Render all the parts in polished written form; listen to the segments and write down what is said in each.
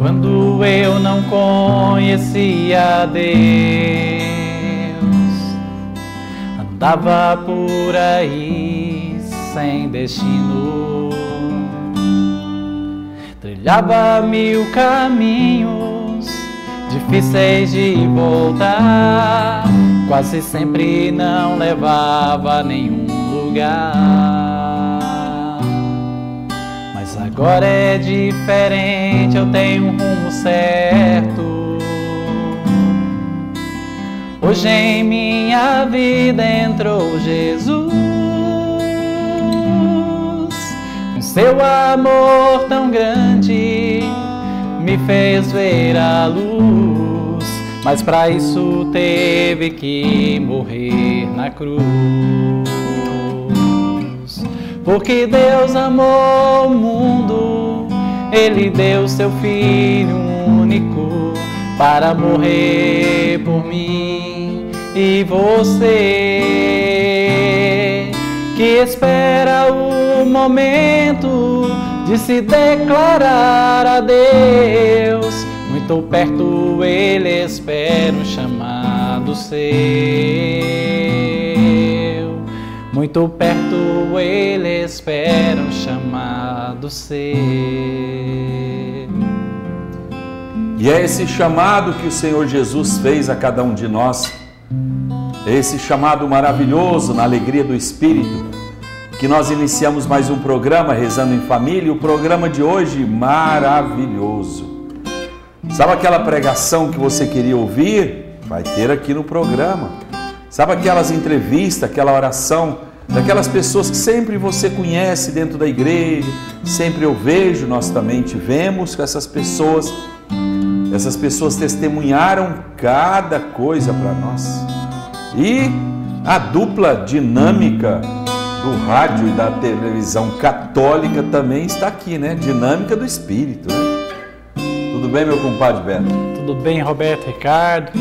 Quando eu não conhecia Deus, andava por aí sem destino, trilhava 1000 caminhos difíceis de voltar, quase sempre não levava a nenhum lugar. Mas agora é diferente, eu tenho um rumo certo. Hoje em minha vida entrou Jesus, com seu amor tão grande me fez ver a luz, mas para isso teve que morrer na cruz. Porque Deus amou o mundo, Ele deu seu Filho único para morrer por mim e você, que espera o momento de se declarar a Deus. Muito perto Ele espera o chamado seu. Muito perto Ele espera o chamado seu. E é esse chamado que o Senhor Jesus fez a cada um de nós. Esse chamado maravilhoso na alegria do Espírito, que nós iniciamos mais um programa Rezando em Família. O programa de hoje maravilhoso. Sabe aquela pregação que você queria ouvir? Vai ter aqui no programa. Sabe aquelas entrevistas, aquela oração daquelas pessoas que sempre você conhece dentro da igreja, sempre eu vejo, nós também tivemos com essas pessoas. Essas pessoas testemunharam cada coisa para nós. E a dupla dinâmica do rádio e da televisão católica também está aqui, né? Dinâmica do Espírito, né? Tudo bem, meu compadre Beto? Tudo bem, Roberto, Ricardo?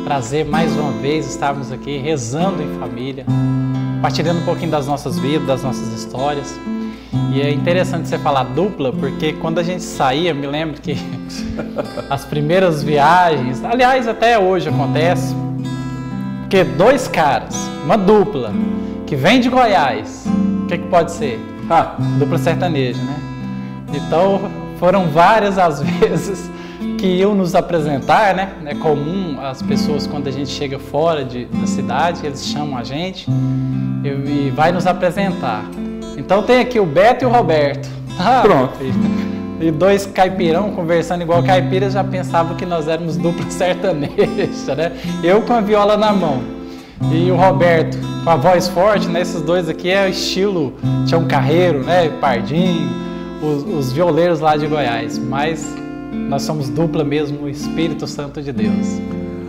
Prazer mais uma vez estarmos aqui rezando em família, partilhando um pouquinho das nossas vidas, das nossas histórias. E é interessante você falar dupla, porque quando a gente saía, me lembro que as primeiras viagens, aliás, até hoje acontece, porque 2 caras, uma dupla, que vem de Goiás, o que pode ser? Dupla sertaneja, né? Então, foram várias as vezes que iam nos apresentar, né? É comum as pessoas, quando a gente chega fora da cidade, eles chamam a gente e vai nos apresentar. Então tem aqui o Beto e o Roberto. Pronto. E 2 caipirão conversando igual caipiras, já pensavam que nós éramos dupla sertaneja, né? Eu com a viola na mão e o Roberto com a voz forte, né? Esses 2 aqui é o estilo Tião Carreiro, né? Pardinho, os violeiros lá de Goiás. Mas nós somos dupla mesmo, o Espírito Santo de Deus.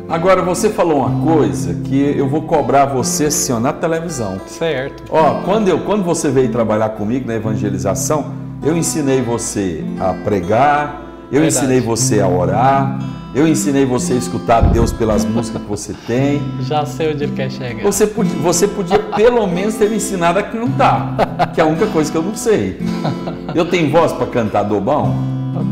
Agora, você falou uma coisa que eu vou cobrar você, senhor, na televisão. Certo. Quando você veio trabalhar comigo na evangelização, eu ensinei você a pregar, eu ensinei você a orar, eu ensinei você a escutar Deus pelas músicas que você tem. Já sei onde Ele quer chegar. Você podia pelo menos ter me ensinado a cantar, que é a única coisa que eu não sei. Eu tenho voz para cantar dobão?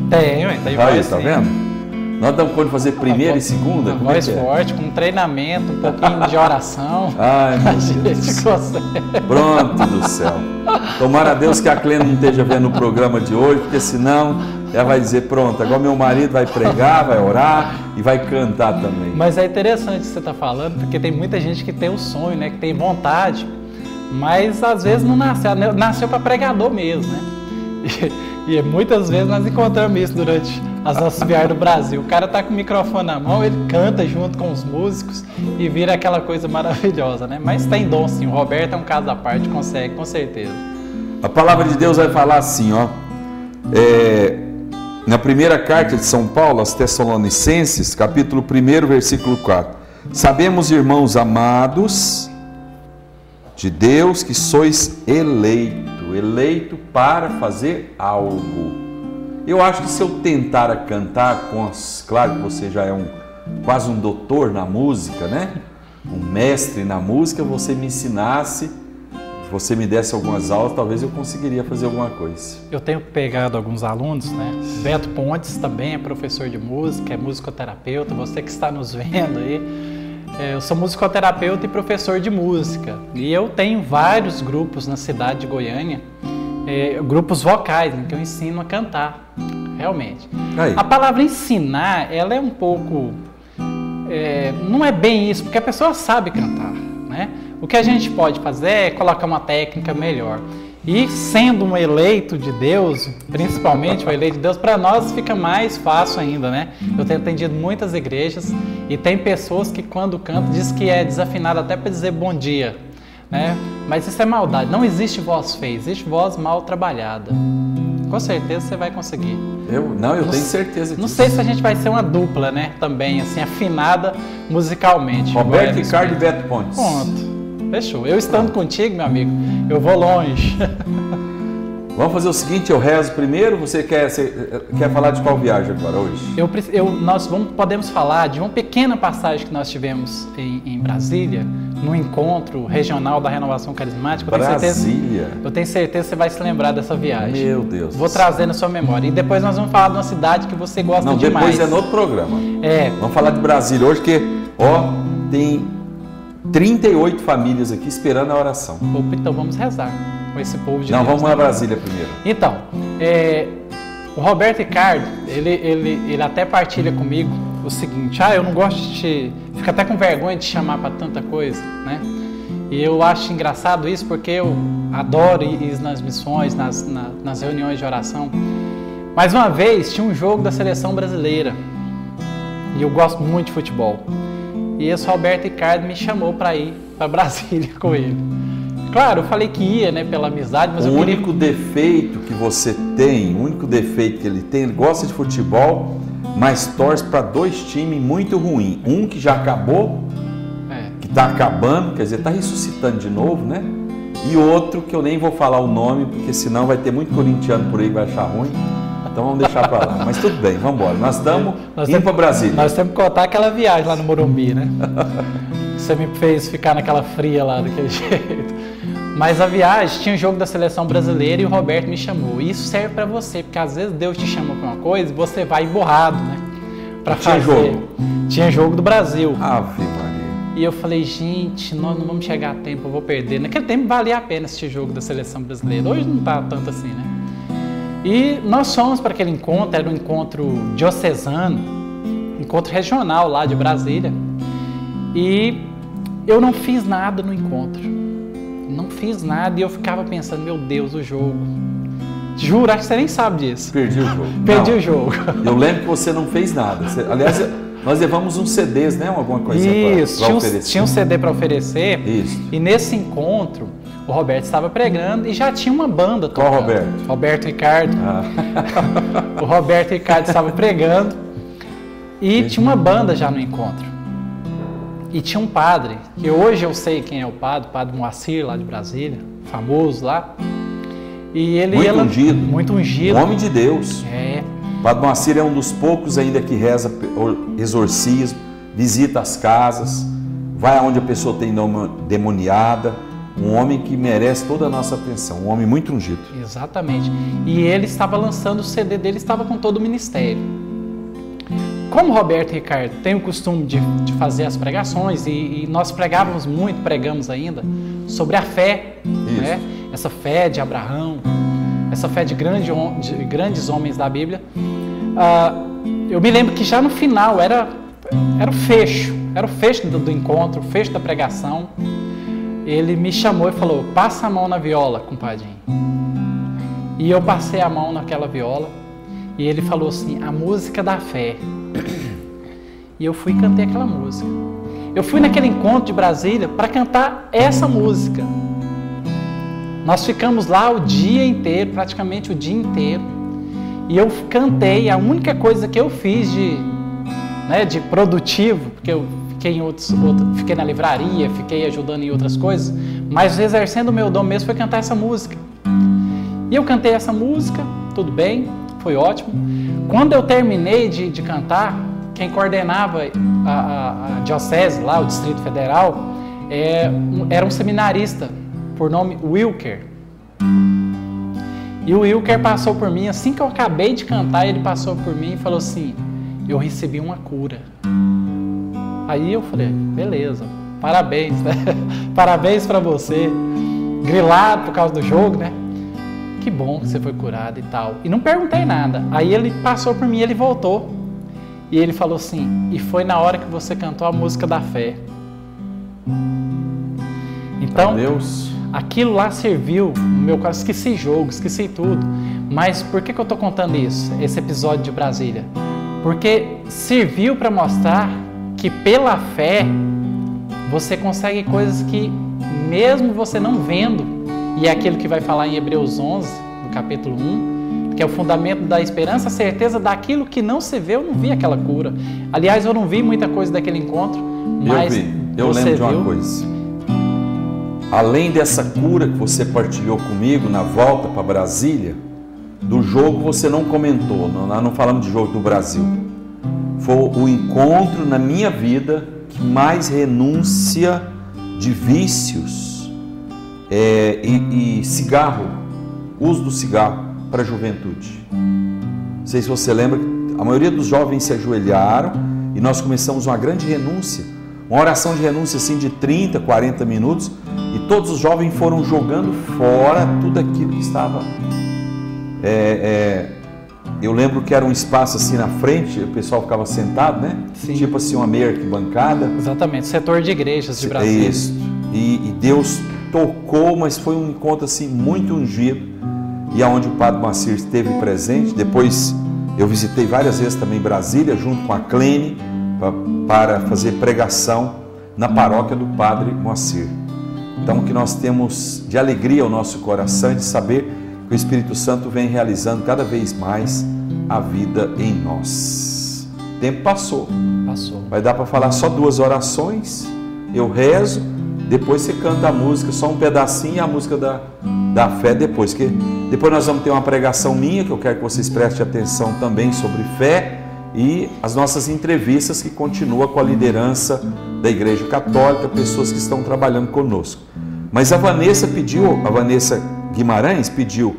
Tem voz, tá vendo? Nós estamos quando fazer primeira e segunda? Voz forte, com treinamento, um pouquinho de oração. Ai, meu Deus. Pronto do céu. Tomara a Deus que a Clênia não esteja vendo o programa de hoje, porque senão ela vai dizer, pronto, agora meu marido vai pregar, vai orar e vai cantar também. Mas é interessante o que você está falando, porque tem muita gente que tem o sonho, né, que tem vontade, mas às vezes não nasceu para pregador mesmo, né? E muitas vezes nós encontramos isso durante as nossas viagens do Brasil. O cara tá com o microfone na mão, ele canta junto com os músicos e vira aquela coisa maravilhosa, né? Mas tem dom sim, o Roberto é um caso à parte, consegue, com certeza. A palavra de Deus vai falar assim, na primeira carta de São Paulo aos Tessalonicenses, capítulo 1, versículo 4. Sabemos, irmãos amados de Deus, que sois eleito para fazer algo. Eu acho que se eu tentar cantar claro que você já é quase um doutor na música, né? Um mestre na música, você me ensinasse você me desse algumas aulas, talvez eu conseguiria fazer alguma coisa. Eu tenho pegado alguns alunos, né? Beto Pontes também é professor de música, é musicoterapeuta. Você que está nos vendo aí, eu sou musicoterapeuta e professor de música. E eu tenho vários grupos na cidade de Goiânia, grupos vocais, em que eu ensino a cantar, realmente. Aí. A palavra ensinar, ela é um pouco... não é bem isso, porque a pessoa sabe cantar, né? O que a gente pode fazer é colocar uma técnica melhor. E sendo um eleito de Deus, principalmente um eleito de Deus, para nós fica mais fácil ainda, né? Eu tenho atendido muitas igrejas e tem pessoas que quando cantam diz que é desafinado até para dizer bom dia, né? Mas isso é maldade. Não existe voz feia, existe voz mal trabalhada. Com certeza você vai conseguir. Eu tenho certeza disso. Não sei se a gente vai ser uma dupla, né? Também, assim, afinada musicalmente. Roberto Ricardo e Beto Pontes. Pronto. Fechou. Eu estando contigo, meu amigo, eu vou longe. Vamos fazer o seguinte, eu rezo primeiro, você quer falar de qual viagem agora, hoje? Nós podemos falar de uma pequena passagem que nós tivemos em Brasília, no encontro regional da Renovação Carismática. Eu tenho certeza que você vai se lembrar dessa viagem. Meu Deus. Vou trazer na sua memória. E depois nós vamos falar de uma cidade que você gosta demais. Depois é no outro programa. Vamos falar de Brasília hoje, porque, tem 38 famílias aqui esperando a oração. Opa, então vamos rezar com esse povo de Deus. Não, vamos a Brasília primeiro. Então, o Roberto Ricardo, ele até partilha comigo o seguinte: eu não gosto de fico até com vergonha de te chamar para tanta coisa, né? E eu acho engraçado isso porque eu adoro ir nas missões, nas reuniões de oração. Mais uma vez, tinha um jogo da seleção brasileira e eu gosto muito de futebol. E esse Roberto Ricardo me chamou para ir para Brasília com ele. Claro, eu falei que ia, né, pela amizade, mas o único defeito que você tem, o único defeito que ele tem, ele gosta de futebol, mas torce para dois times muito ruins. Um que já acabou, que está acabando, quer dizer, está ressuscitando de novo, né? E outro que eu nem vou falar o nome, porque senão vai ter muito corintiano por aí que vai achar ruim. Então vamos deixar para lá. Mas tudo bem, vamos embora. Nós estamos indo para Brasília. Nós temos que contar aquela viagem lá no Morumbi, né? Você me fez ficar naquela fria lá, daquele jeito. Mas a viagem tinha um jogo da seleção brasileira e o Roberto me chamou. E isso serve para você, porque às vezes Deus te chama para uma coisa e você vai emburrado, né? Tinha jogo do Brasil. Ave Maria. E eu falei, gente, nós não vamos chegar a tempo, eu vou perder. Naquele tempo valia a pena assistir jogo da seleção brasileira. Hoje não tá tanto assim, né? E nós fomos para aquele encontro, era um encontro diocesano, encontro regional lá de Brasília. E eu não fiz nada no encontro. Não fiz nada e eu ficava pensando, meu Deus, o jogo. Juro, acho que você nem sabe disso. Perdi o jogo. Perdi o jogo. Eu lembro que você não fez nada. Aliás, nós levamos uns CDs, né? Alguma coisa para oferecer. Tinha um CD para oferecer. Isso. E nesse encontro, o Roberto estava pregando e já tinha uma banda tocando. Qual Roberto? Roberto Ricardo. O Roberto Ricardo estava pregando e tinha uma banda já no encontro. E tinha um padre, que hoje eu sei quem é o padre Moacir, lá de Brasília, famoso lá. E ele muito ungido. Um homem de Deus. O padre Moacir é um dos poucos ainda que reza exorcismo, visita as casas, vai aonde a pessoa tem demoniada. Um homem que merece toda a nossa atenção, um homem muito ungido. Exatamente. E ele estava lançando o CD dele, estava com todo o ministério. Como o Roberto Ricardo tem o costume de fazer as pregações, e nós pregamos ainda, sobre a fé, né? Essa fé de Abraão, essa fé de grandes homens da Bíblia. Eu me lembro que já no final era o fecho do encontro, o fecho da pregação. Ele me chamou e falou, passa a mão na viola, compadinho. E eu passei a mão naquela viola e ele falou assim, a música da fé. E eu fui e cantei aquela música. Eu fui naquele encontro de Brasília para cantar essa música. Nós ficamos lá o dia inteiro, praticamente o dia inteiro. E eu cantei, a única coisa que eu fiz de produtivo, porque eu fiquei na livraria, fiquei ajudando em outras coisas, mas exercendo o meu dom mesmo foi cantar essa música. E eu cantei essa música, tudo bem, foi ótimo. Quando eu terminei de cantar, quem coordenava a diocese lá, o Distrito Federal, era um seminarista por nome Wilker. E o Wilker passou por mim, assim que eu acabei de cantar, ele passou por mim e falou assim: eu recebi uma cura. Aí eu falei: beleza, parabéns, né? Parabéns pra você. Grilado por causa do jogo, né? Que bom que você foi curado e tal. E não perguntei nada. Aí ele passou por mim, ele voltou. E ele falou assim: e foi na hora que você cantou a música da fé. Então, Deus, aquilo lá serviu no meu caso. Esqueci jogo, esqueci tudo. Mas por que eu estou contando isso, esse episódio de Brasília? Porque serviu para mostrar que pela fé você consegue coisas que mesmo você não vendo, e é aquilo que vai falar em Hebreus 11, no capítulo 1, que é o fundamento da esperança, a certeza daquilo que não se vê. Eu não vi aquela cura. Aliás, eu não vi muita coisa daquele encontro, mas eu lembro de uma coisa. Além dessa cura que você partilhou comigo na volta para Brasília, do jogo você não comentou, nós não falamos de jogo do Brasil. Foi o encontro na minha vida que mais renúncia de vícios e cigarro, uso do cigarro para a juventude. Não sei se você lembra, a maioria dos jovens se ajoelharam e nós começamos uma grande renúncia, uma oração de renúncia assim de 30, 40 minutos, e todos os jovens foram jogando fora tudo aquilo que estava... Eu lembro que era um espaço assim na frente, o pessoal ficava sentado, né? Sim. Tipo assim, uma meia arquibancada. Exatamente, setor de igrejas de Brasília. Isso. E Deus tocou, mas foi um encontro assim muito ungido, e aonde o Padre Moacir esteve presente. Depois eu visitei várias vezes também Brasília, junto com a Clene, para fazer pregação na paróquia do Padre Moacir. Então, o que nós temos de alegria ao nosso coração é de saber que o Espírito Santo vem realizando cada vez mais a vida em nós. O tempo passou. Vai dar para falar só 2 orações, eu rezo, depois você canta a música, só um pedacinho, e a música da fé depois. Que depois nós vamos ter uma pregação minha, que eu quero que vocês prestem atenção também sobre fé, e as nossas entrevistas que continuam com a liderança da Igreja Católica, pessoas que estão trabalhando conosco. Mas a Vanessa Guimarães pediu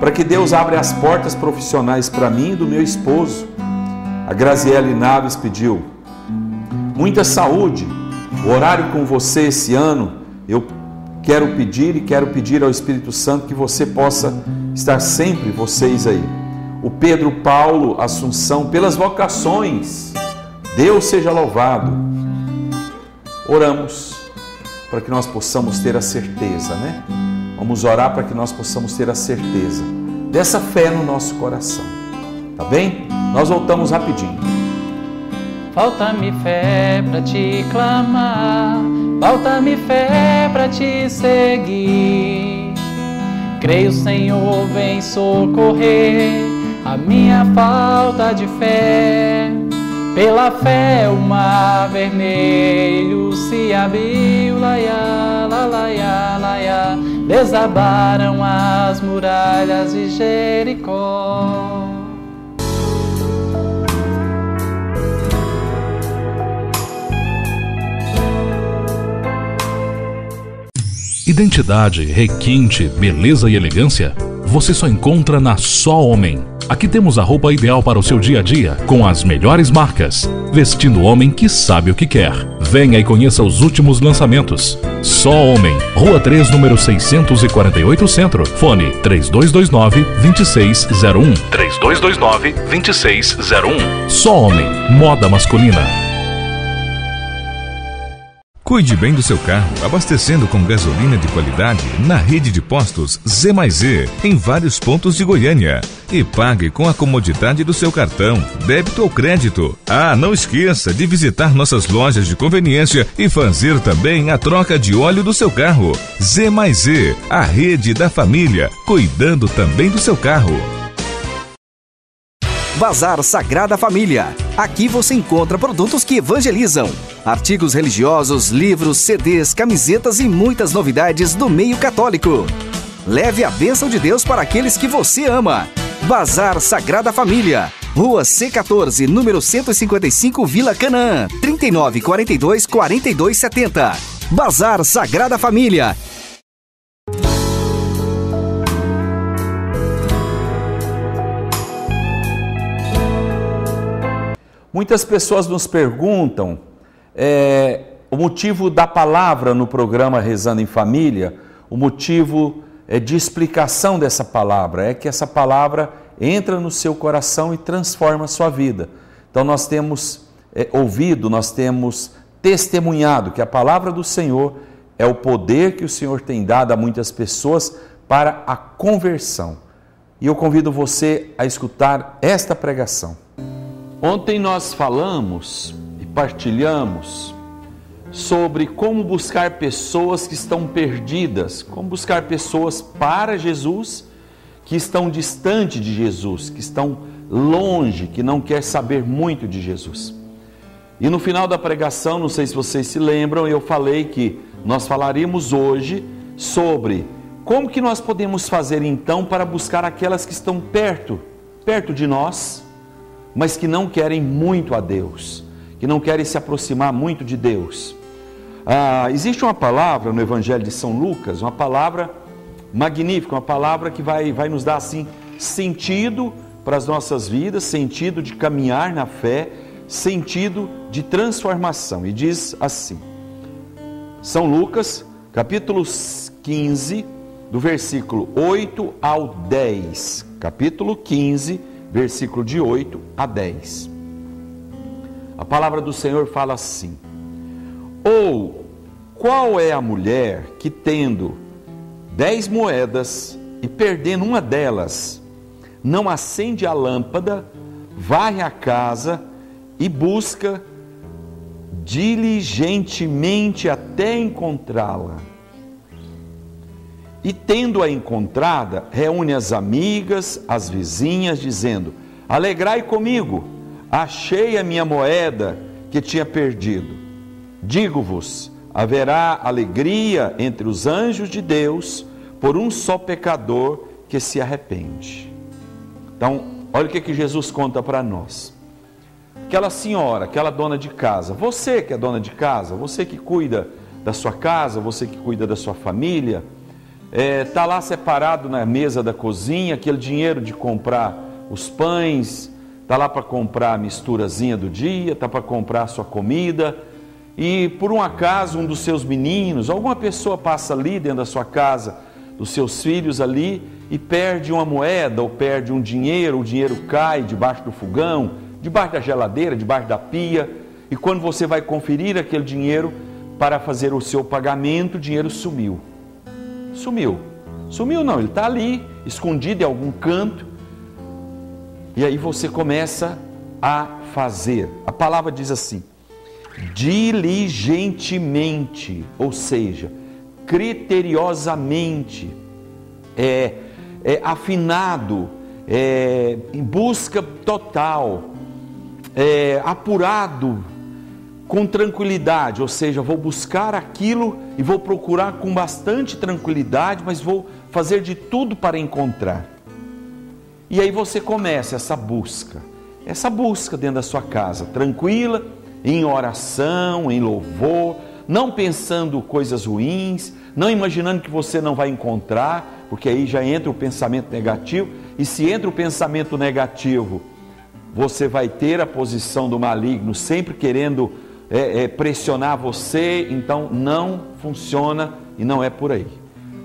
para que Deus abra as portas profissionais para mim e do meu esposo. A Graziele Naves pediu muita saúde, o horário com você esse ano. Eu quero pedir ao Espírito Santo que você possa estar sempre, vocês aí. O Pedro Paulo Assunção, pelas vocações, Deus seja louvado. Oramos para que nós possamos ter a certeza, né? Vamos orar para que nós possamos ter a certeza dessa fé no nosso coração, tá bem? Nós voltamos rapidinho. Falta-me fé para te clamar, falta-me fé para te seguir. Creio, Senhor, vem socorrer a minha falta de fé. Pela fé o mar vermelho se abriu, laia, laia, laia. Desabaram as muralhas de Jericó. Identidade, requinte, beleza e elegância você só encontra na Só Homem. Aqui temos a roupa ideal para o seu dia a dia, com as melhores marcas, vestindo o homem que sabe o que quer. Venha e conheça os últimos lançamentos. Só Homem, Rua 3, número 648 Centro. Fone 3229-2601. 3229-2601. Só Homem, moda masculina. Cuide bem do seu carro, abastecendo com gasolina de qualidade na rede de postos Z+Z, em vários pontos de Goiânia. E pague com a comodidade do seu cartão, débito ou crédito. Ah, não esqueça de visitar nossas lojas de conveniência e fazer também a troca de óleo do seu carro. Z+Z, a rede da família, cuidando também do seu carro. Bazar Sagrada Família. Aqui você encontra produtos que evangelizam. Artigos religiosos, livros, CDs, camisetas e muitas novidades do meio católico. Leve a bênção de Deus para aqueles que você ama. Bazar Sagrada Família. Rua C14, número 155, Vila Canaã. 3942-4270. Bazar Sagrada Família. Muitas pessoas nos perguntam o motivo da palavra no programa Rezando em Família, o motivo de explicação dessa palavra, é que essa palavra entra no seu coração e transforma a sua vida. Então nós temos ouvido, nós temos testemunhado que a palavra do Senhor é o poder que o Senhor tem dado a muitas pessoas para a conversão. E eu convido você a escutar esta pregação. Ontem nós falamos e partilhamos sobre como buscar pessoas que estão perdidas, como buscar pessoas para Jesus, que estão distante de Jesus, que estão longe, que não quer saber muito de Jesus. E no final da pregação, não sei se vocês se lembram, eu falei que nós falaríamos hoje sobre como que nós podemos fazer então para buscar aquelas que estão perto de nós, mas que não querem muito a Deus, que não querem se aproximar muito de Deus. Existe uma palavra no Evangelho de São Lucas, uma palavra magnífica, uma palavra que vai nos dar assim sentido para as nossas vidas, sentido de caminhar na fé, sentido de transformação. E diz assim, São Lucas, capítulo 15, do versículo 8 ao 10. Capítulo 15, versículo de 8 a 10. A palavra do Senhor fala assim: ou qual é a mulher que tendo 10 moedas e perdendo uma delas, não acende a lâmpada, varre a casa e busca diligentemente até encontrá-la? E tendo-a encontrada, reúne as amigas, as vizinhas, dizendo: alegrai comigo, achei a minha moeda que tinha perdido. Digo-vos, haverá alegria entre os anjos de Deus por um só pecador que se arrepende. Então, olha o que Jesus conta para nós. Aquela senhora, aquela dona de casa, você que é dona de casa, você que cuida da sua casa, você que cuida da sua família, está lá separado na mesa da cozinha, aquele dinheiro de comprar os pães, está lá para comprar a misturazinha do dia, está para comprar a sua comida, e por um acaso um dos seus meninos, alguma pessoa passa ali dentro da sua casa, dos seus filhos ali, e perde uma moeda ou perde um dinheiro, o dinheiro cai debaixo do fogão, debaixo da geladeira, debaixo da pia, e quando você vai conferir aquele dinheiro para fazer o seu pagamento, o dinheiro sumiu. Sumiu não, ele está ali, escondido em algum canto, e aí você começa a fazer. A palavra diz assim, diligentemente, ou seja, criteriosamente, afinado, em busca total, apurado, com tranquilidade, ou seja, vou buscar aquilo e vou procurar com bastante tranquilidade, mas vou fazer de tudo para encontrar. E aí você começa essa busca dentro da sua casa, tranquila, em oração, em louvor, não pensando coisas ruins, não imaginando que você não vai encontrar, porque aí já entra o pensamento negativo, e se entra o pensamento negativo, você vai ter a posição do maligno sempre querendo pressionar você, então não funciona e não é por aí.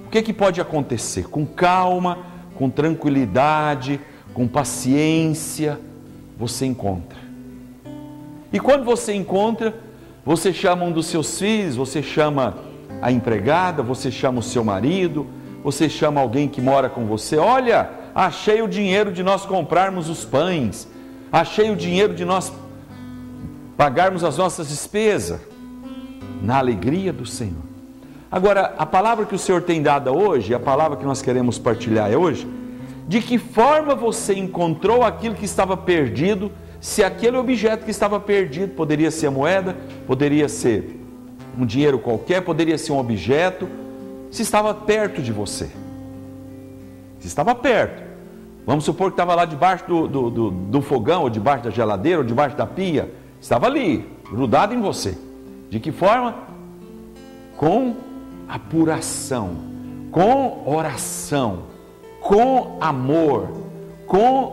O que pode acontecer? Com calma, com tranquilidade, com paciência, você encontra. E quando você encontra, você chama um dos seus filhos, você chama a empregada, você chama o seu marido, você chama alguém que mora com você. Olha, achei o dinheiro de nós comprarmos os pães, achei o dinheiro de nós pagarmos as nossas despesas, na alegria do Senhor. Agora, a palavra que o Senhor tem dado hoje, a palavra que nós queremos partilhar hoje, de que forma você encontrou aquilo que estava perdido, se aquele objeto que estava perdido, poderia ser a moeda, poderia ser um dinheiro qualquer, poderia ser um objeto, se estava perto de você. Se estava perto, vamos supor que estava lá debaixo do fogão, ou debaixo da geladeira, ou debaixo da pia, estava ali, grudado em você. De que forma? Com apuração, com oração, com amor,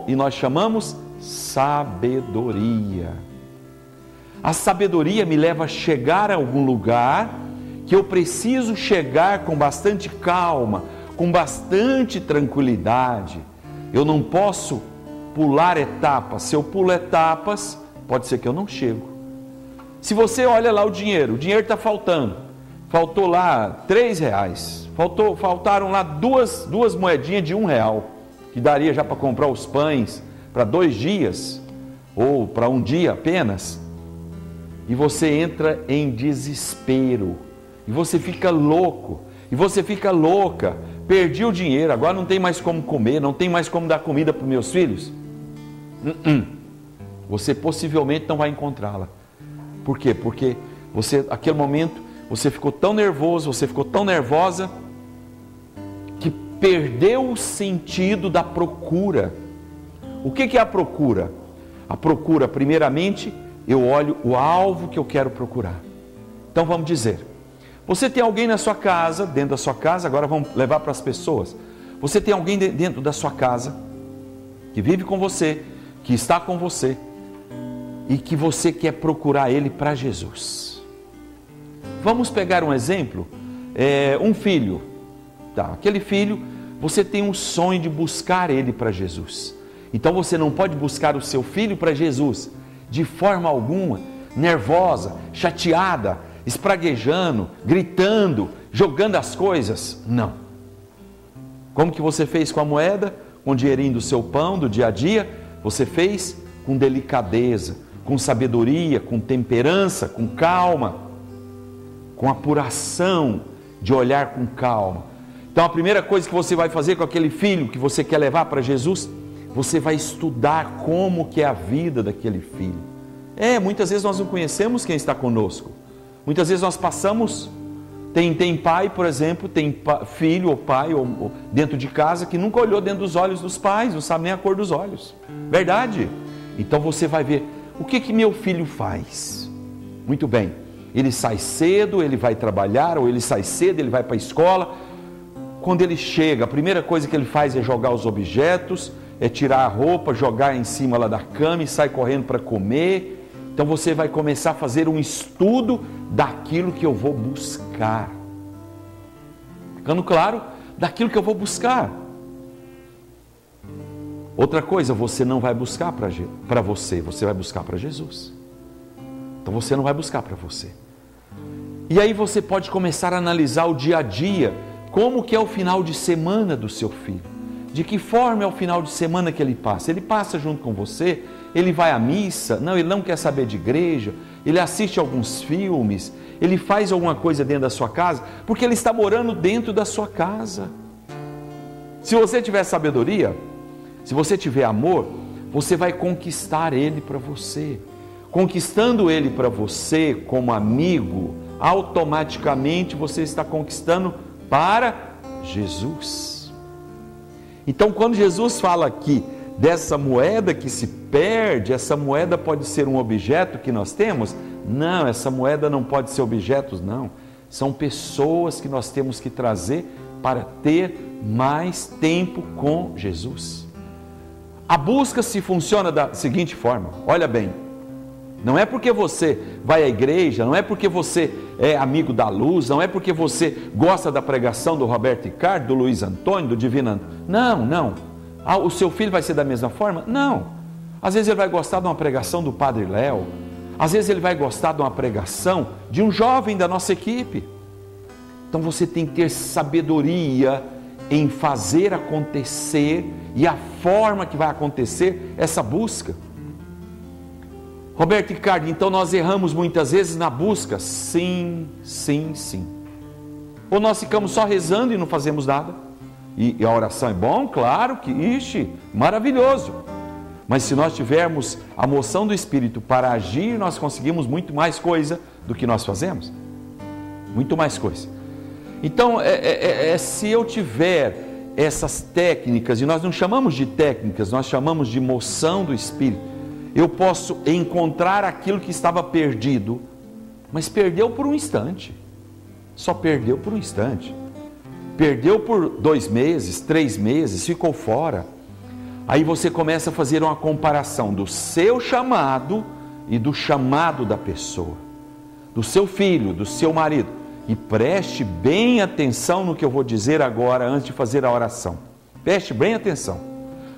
e nós chamamos sabedoria. A sabedoria me leva a chegar a algum lugar que eu preciso chegar com bastante calma, com bastante tranquilidade. Eu não posso pular etapas. Se eu pulo etapas, pode ser que eu não chego. Se você olha lá o dinheiro está faltando. Faltou lá R$3. Faltaram lá duas moedinhas de R$1, que daria já para comprar os pães para 2 dias, ou para 1 dia apenas. E você entra em desespero, e você fica louco, e você fica louca. Perdi o dinheiro, agora não tem mais como comer, não tem mais como dar comida para os meus filhos. Você possivelmente não vai encontrá-la. Por quê? Porque você, naquele momento, você ficou tão nervoso, você ficou tão nervosa, que perdeu o sentido da procura. O que é a procura? A procura, primeiramente, eu olho o alvo que eu quero procurar. Então vamos dizer, você tem alguém na sua casa, dentro da sua casa, agora vamos levar para as pessoas. Você tem alguém dentro da sua casa, que vive com você, que está com você, e que você quer procurar ele para Jesus. Vamos pegar um exemplo, um filho. Tá, aquele filho, você tem um sonho de buscar ele para Jesus. Então você não pode buscar o seu filho para Jesus de forma alguma, nervosa, chateada, espraguejando, gritando, jogando as coisas. Não. Como que você fez com a moeda? Com o dinheirinho do seu pão, do dia a dia? Você fez com delicadeza, com sabedoria, com temperança, com calma, com apuração, de olhar com calma. Então a primeira coisa que você vai fazer com aquele filho que você quer levar para Jesus, você vai estudar como que é a vida daquele filho. Muitas vezes nós não conhecemos quem está conosco. Muitas vezes nós passamos, tem pai, por exemplo, tem filho ou pai ou dentro de casa que nunca olhou dentro dos olhos dos pais, não sabe nem a cor dos olhos. Verdade? Então você vai ver, o que meu filho faz? Muito bem, ele sai cedo, ele vai trabalhar, ou ele sai cedo, ele vai para a escola. Quando ele chega, a primeira coisa que ele faz é jogar os objetos, é tirar a roupa, jogar em cima lá da cama e sai correndo para comer. Então você vai começar a fazer um estudo daquilo que eu vou buscar. Ficando claro? Daquilo que eu vou buscar. Outra coisa, você não vai buscar para você, você vai buscar para Jesus. Então você não vai buscar para você. E aí você pode começar a analisar o dia a dia, como que é o final de semana do seu filho. De que forma é o final de semana que ele passa? Ele passa junto com você? Ele vai à missa? Não, ele não quer saber de igreja? Ele assiste alguns filmes? Ele faz alguma coisa dentro da sua casa? Porque ele está morando dentro da sua casa. Se você tiver sabedoria, se você tiver amor, você vai conquistar ele para você. Conquistando ele para você como amigo, automaticamente você está conquistando para Jesus. Então, quando Jesus fala aqui dessa moeda que se perde, essa moeda pode ser um objeto que nós temos? Não, essa moeda não pode ser objetos, não. São pessoas que nós temos que trazer para ter mais tempo com Jesus. A busca se funciona da seguinte forma, olha bem, não é porque você vai à igreja, não é porque você é amigo da luz, não é porque você gosta da pregação do Roberto Ricardo, do Luiz Antônio, do Divino Antônio. Não. O seu filho vai ser da mesma forma? Não. Às vezes ele vai gostar de uma pregação do Padre Léo, às vezes ele vai gostar de uma pregação de um jovem da nossa equipe. Então você tem que ter sabedoria em fazer acontecer e a forma que vai acontecer essa busca. Roberto Ricardo, então nós erramos muitas vezes na busca? Sim. Ou nós ficamos só rezando e não fazemos nada? E a oração é bom? Claro que, maravilhoso. Mas se nós tivermos a moção do Espírito para agir, nós conseguimos muito mais coisa do que nós fazemos. Muito mais coisa. Então, se eu tiver essas técnicas, e nós não chamamos de técnicas, nós chamamos de moção do Espírito, eu posso encontrar aquilo que estava perdido, mas perdeu por um instante. Só perdeu por um instante. Perdeu por 2 meses, 3 meses, ficou fora. Aí você começa a fazer uma comparação do seu chamado e do chamado da pessoa, do seu filho, do seu marido. E preste bem atenção no que eu vou dizer agora, antes de fazer a oração. Preste bem atenção.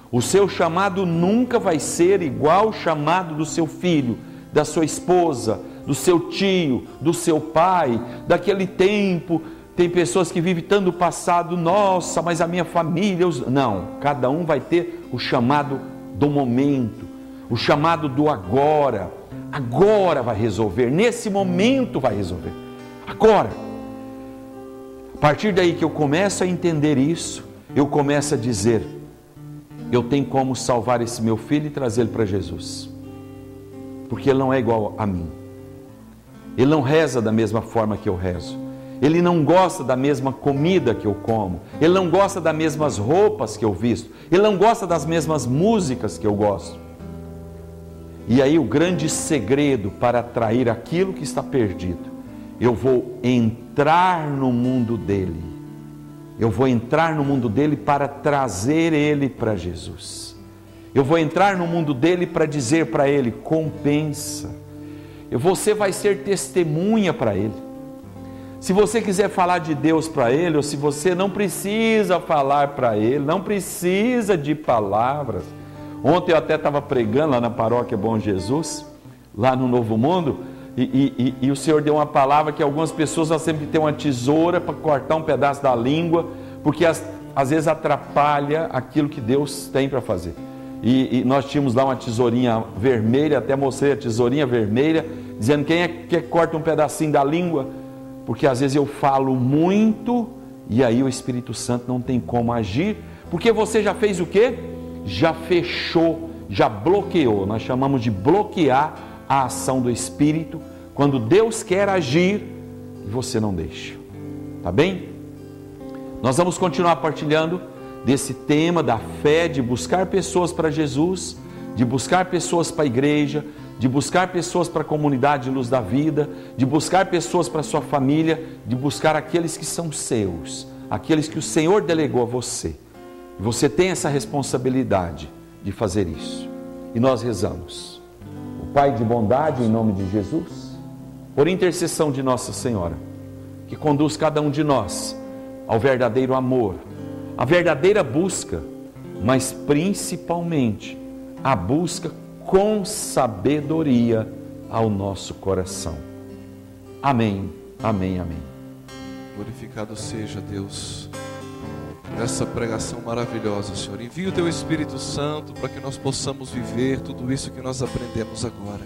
O seu chamado nunca vai ser igual ao chamado do seu filho, da sua esposa, do seu tio, do seu pai, daquele tempo. Tem pessoas que vivem tanto o passado, nossa, mas a minha família... Não, cada um vai ter o chamado do momento, o chamado do agora. Agora vai resolver, nesse momento vai resolver. Agora. A partir daí que eu começo a entender isso, eu começo a dizer, eu tenho como salvar esse meu filho e trazê-lo para Jesus. Porque ele não é igual a mim. Ele não reza da mesma forma que eu rezo. Ele não gosta da mesma comida que eu como. Ele não gosta das mesmas roupas que eu visto. Ele não gosta das mesmas músicas que eu gosto. E aí o grande segredo para atrair aquilo que está perdido, eu vou entrar no mundo dele. Eu vou entrar no mundo dele para trazer ele para Jesus. Eu vou entrar no mundo dele para dizer para ele, compensa. Você vai ser testemunha para ele. Se você quiser falar de Deus para ele, ou se você não precisa falar para ele, não precisa de palavras. Ontem eu até estava pregando lá na paróquia Bom Jesus, lá no Novo Mundo, e o Senhor deu uma palavra que algumas pessoas vão sempre ter uma tesoura para cortar um pedaço da língua, porque às vezes atrapalha aquilo que Deus tem para fazer. E nós tínhamos lá uma tesourinha vermelha, até mostrei a tesourinha vermelha, dizendo quem é que corta um pedacinho da língua, porque às vezes eu falo muito e aí o Espírito Santo não tem como agir, porque você já fez o quê? Já fechou, já bloqueou. Nós chamamos de bloquear a ação do Espírito, quando Deus quer agir e você não deixa. Tá bem? Nós vamos continuar partilhando desse tema da fé, de buscar pessoas para Jesus, de buscar pessoas para a igreja, de buscar pessoas para a comunidade Luz da Vida, de buscar pessoas para a sua família, de buscar aqueles que são seus, aqueles que o Senhor delegou a você. E você tem essa responsabilidade de fazer isso. E nós rezamos. O Pai de bondade, em nome de Jesus, por intercessão de Nossa Senhora, que conduz cada um de nós ao verdadeiro amor, a verdadeira busca, mas principalmente a busca com sabedoria ao nosso coração. Amém, amém, amém. Glorificado seja Deus nessa pregação maravilhosa, Senhor. Envia o Teu Espírito Santo para que nós possamos viver tudo isso que nós aprendemos agora.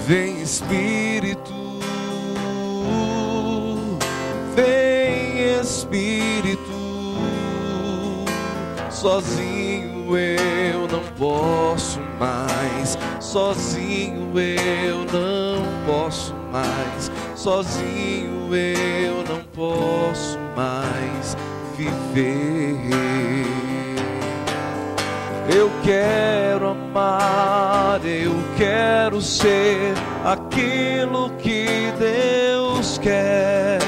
Vem Espírito, vem Espírito, sozinho eu não posso mais, sozinho eu não posso mais, sozinho eu não posso mais viver. Eu quero amar, eu quero ser aquilo que Deus quer.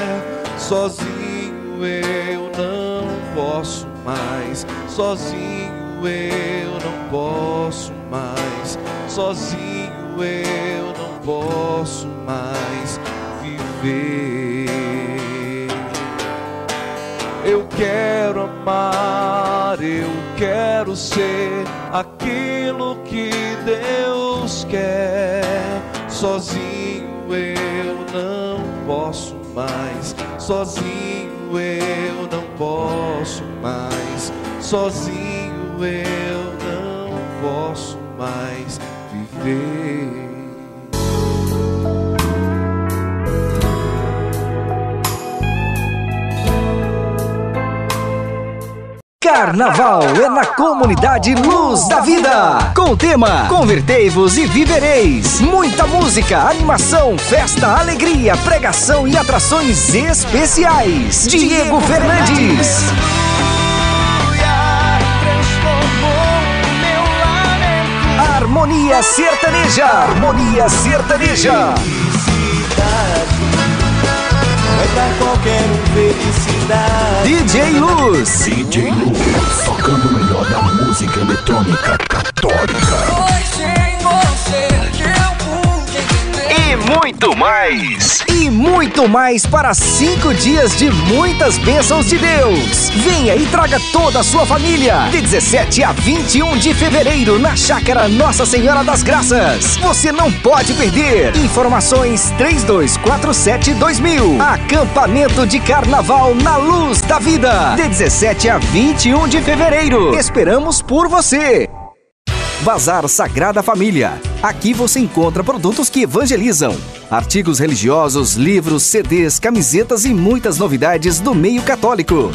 Sozinho eu não posso mais, sozinho eu não posso mais, sozinho eu não posso mais viver. Eu quero amar, eu quero ser aquilo que Deus quer. Sozinho eu não posso mais, sozinho eu não posso mais, sozinho eu não posso mais viver. Carnaval é na comunidade Luz da Vida, com o tema Convertei-vos e Vivereis. Muita música, animação, festa, alegria, pregação e atrações especiais. Diego Fernandes. Harmonia Sertaneja. Harmonia Sertaneja. Vai dar qualquer felicidade. DJ Luz. DJ Luz, tocando o melhor da música eletrônica católica. Hoje em você. E muito mais! E muito mais para 5 dias de muitas bênçãos de Deus! Venha e traga toda a sua família! De 17 a 21 de fevereiro, na Chácara Nossa Senhora das Graças! Você não pode perder! Informações 3247-2000. Acampamento de Carnaval na Luz da Vida! De 17 a 21 de fevereiro! Esperamos por você! Bazar Sagrada Família. Aqui você encontra produtos que evangelizam, artigos religiosos, livros, CDs, camisetas e muitas novidades do meio católico.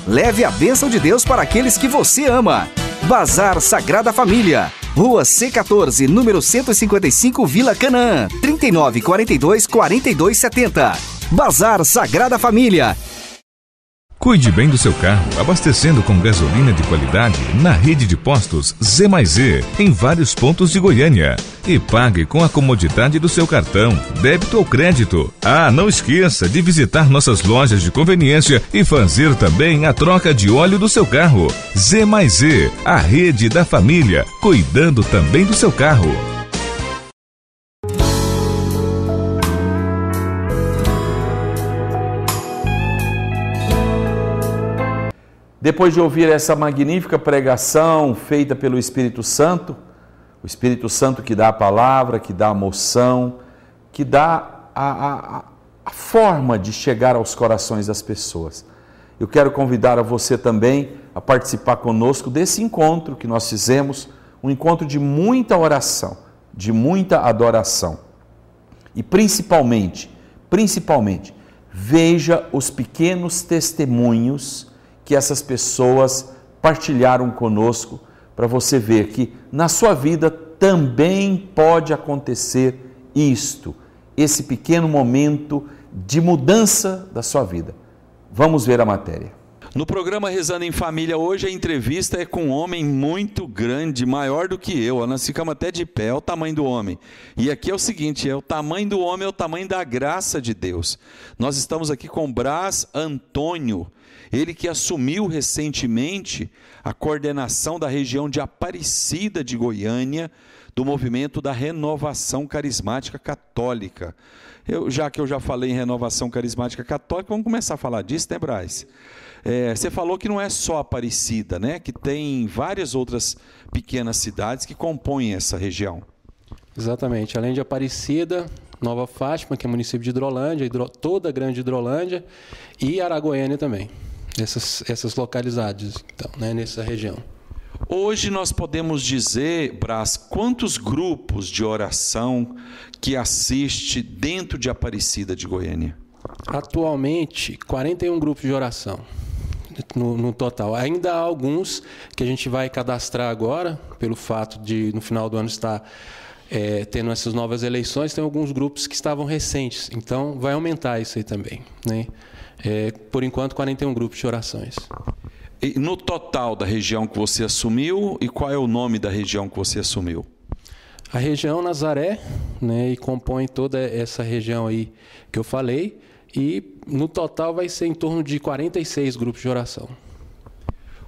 Leve a bênção de Deus para aqueles que você ama. Bazar Sagrada Família. Rua C14, número 155, Vila Canaã. 3942-4270. Bazar Sagrada Família. Cuide bem do seu carro, abastecendo com gasolina de qualidade na rede de postos Z+Z, em vários pontos de Goiânia. E pague com a comodidade do seu cartão, débito ou crédito. Ah, não esqueça de visitar nossas lojas de conveniência e fazer também a troca de óleo do seu carro. Z+Z, a rede da família, cuidando também do seu carro. Depois de ouvir essa magnífica pregação feita pelo Espírito Santo, o Espírito Santo que dá a palavra, que dá a moção, que dá a forma de chegar aos corações das pessoas. Eu quero convidar a você também a participar conosco desse encontro que nós fizemos, um encontro de muita oração, de muita adoração. E principalmente, veja os pequenos testemunhos que essas pessoas partilharam conosco, para você ver que na sua vida também pode acontecer isto, esse pequeno momento de mudança da sua vida. Vamos ver a matéria. No programa Rezando em Família, hoje a entrevista é com um homem muito grande, maior do que eu. Nós ficamos até de pé, é o tamanho do homem. E aqui é o seguinte, é o tamanho do homem, é o tamanho da graça de Deus. Nós estamos aqui com Brás Antônio, ele que assumiu recentemente a coordenação da região de Aparecida de Goiânia, do movimento da Renovação Carismática Católica. Já que eu já falei em Renovação Carismática Católica, vamos começar a falar disso, né, Brás? Você falou que não é só Aparecida, né? Que tem várias outras pequenas cidades que compõem essa região. Exatamente. Além de Aparecida, Nova Fátima, que é município de Hidrolândia, toda a grande Hidrolândia, e Aragoiânia também. Essas localidades, então, né, nessa região. Hoje nós podemos dizer, Brás, quantos grupos de oração que assiste dentro de Aparecida de Goiânia? Atualmente, 41 grupos de oração no total. Ainda há alguns que a gente vai cadastrar agora, pelo fato de no final do ano estar tendo essas novas eleições, tem alguns grupos que estavam recentes, então vai aumentar isso aí também, né? Por enquanto, 41 grupos de orações. E no total da região que você assumiu, e qual é o nome da região que você assumiu? A região Nazaré, né, e compõe toda essa região aí que eu falei, e no total vai ser em torno de 46 grupos de oração.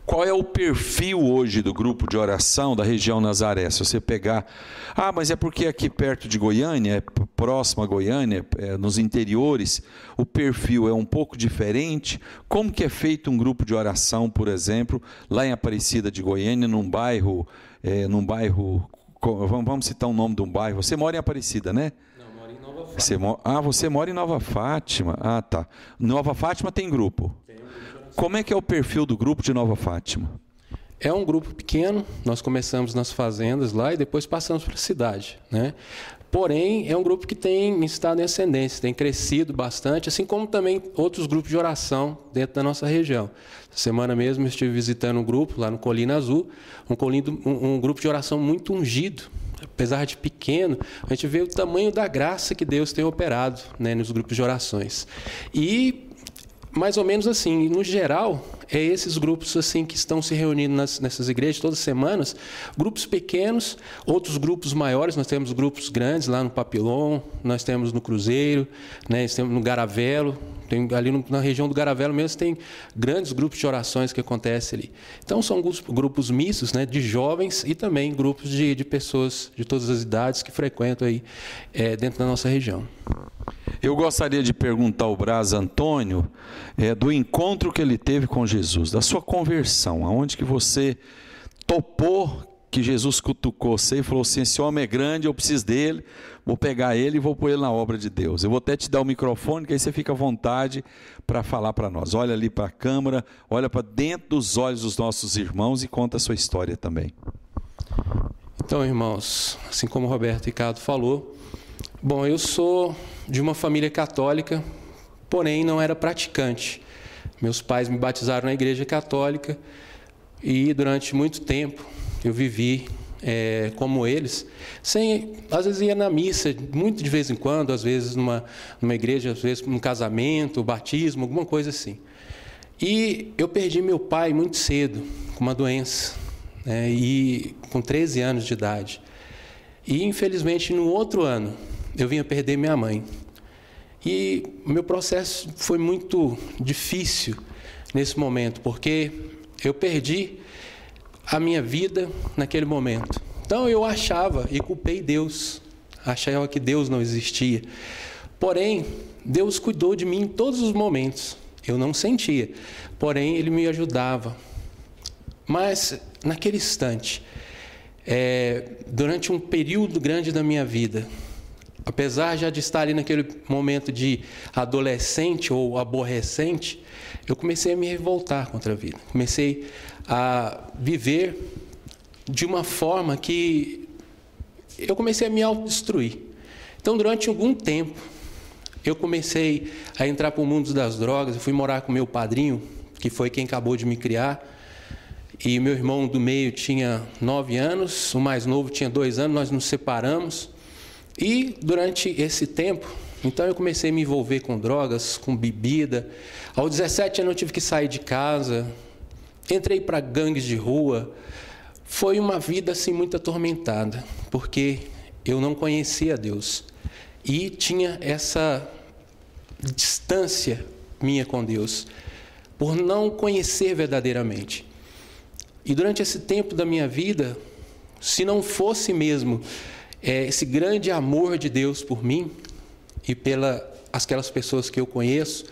Qual é o perfil hoje do grupo de oração da região Nazaré? Se você pegar... mas é porque aqui perto de Goiânia, próximo a Goiânia, nos interiores, o perfil é um pouco diferente. Como que é feito um grupo de oração, por exemplo, lá em Aparecida de Goiânia, num bairro... Vamos citar o nome de um bairro. Você mora em Aparecida, né? Não, moro em Nova Fátima. Você mora em Nova Fátima. Ah, tá. Nova Fátima tem grupo? Como é que é o perfil do grupo de Nova Fátima? É um grupo pequeno, nós começamos nas fazendas lá e depois passamos para a cidade, né? Porém, é um grupo que tem estado em ascendência, tem crescido bastante, assim como também outros grupos de oração dentro da nossa região. Essa semana mesmo eu estive visitando um grupo lá no Colina Azul, um grupo de oração muito ungido. Apesar de pequeno, a gente vê o tamanho da graça que Deus tem operado, né, nos grupos de orações. E mais ou menos assim, no geral, é esses grupos assim que estão se reunindo nessas igrejas todas as semanas, grupos pequenos, outros grupos maiores. Nós temos grupos grandes lá no Papilon, nós temos no Cruzeiro, né, nós temos no Garavelo, ali na região do Garavelo mesmo tem grandes grupos de orações que acontecem ali. Então são grupos mistos, né, de jovens e também grupos de pessoas de todas as idades que frequentam aí dentro da nossa região. Eu gostaria de perguntar ao Braz Antônio do encontro que ele teve com Jesus, da sua conversão, aonde que você topou que Jesus cutucou você e falou assim: esse homem é grande, eu preciso dele, vou pegar ele e vou pôr ele na obra de Deus. Eu vou até te dar o microfone, que aí você fica à vontade para falar para nós. Olha ali para a câmera, olha para dentro dos olhos dos nossos irmãos e conta a sua história também. Então, irmãos, assim como o Roberto Ricardo falou, bom, eu sou de uma família católica, porém não era praticante. Meus pais me batizaram na igreja católica e durante muito tempo eu vivi como eles, às vezes ia na missa, muito de vez em quando, às vezes numa igreja, às vezes num casamento, batismo, alguma coisa assim. E eu perdi meu pai muito cedo, com uma doença, né, e com 13 anos de idade. E infelizmente no outro ano eu vim a perder minha mãe. E o meu processo foi muito difícil nesse momento, porque eu perdi a minha vida naquele momento. Então eu achava e culpei Deus, achava que Deus não existia. Porém, Deus cuidou de mim em todos os momentos. Eu não sentia, porém Ele me ajudava. Mas naquele instante, durante um período grande da minha vida, apesar já de estar ali naquele momento de adolescente ou aborrecente, eu comecei a me revoltar contra a vida. Comecei a viver de uma forma que eu comecei a me autodestruir. Então, durante algum tempo, eu comecei a entrar para o mundo das drogas. Eu fui morar com meu padrinho, que foi quem acabou de me criar. E meu irmão do meio tinha 9 anos, o mais novo tinha 2 anos, nós nos separamos. E durante esse tempo, então eu comecei a me envolver com drogas, com bebida. Aos 17 anos eu tive que sair de casa, entrei para gangues de rua. Foi uma vida assim muito atormentada, porque eu não conhecia Deus. E tinha essa distância minha com Deus, por não conhecer verdadeiramente. E durante esse tempo da minha vida, se não fosse mesmo esse grande amor de Deus por mim e aquelas pessoas que eu conheço,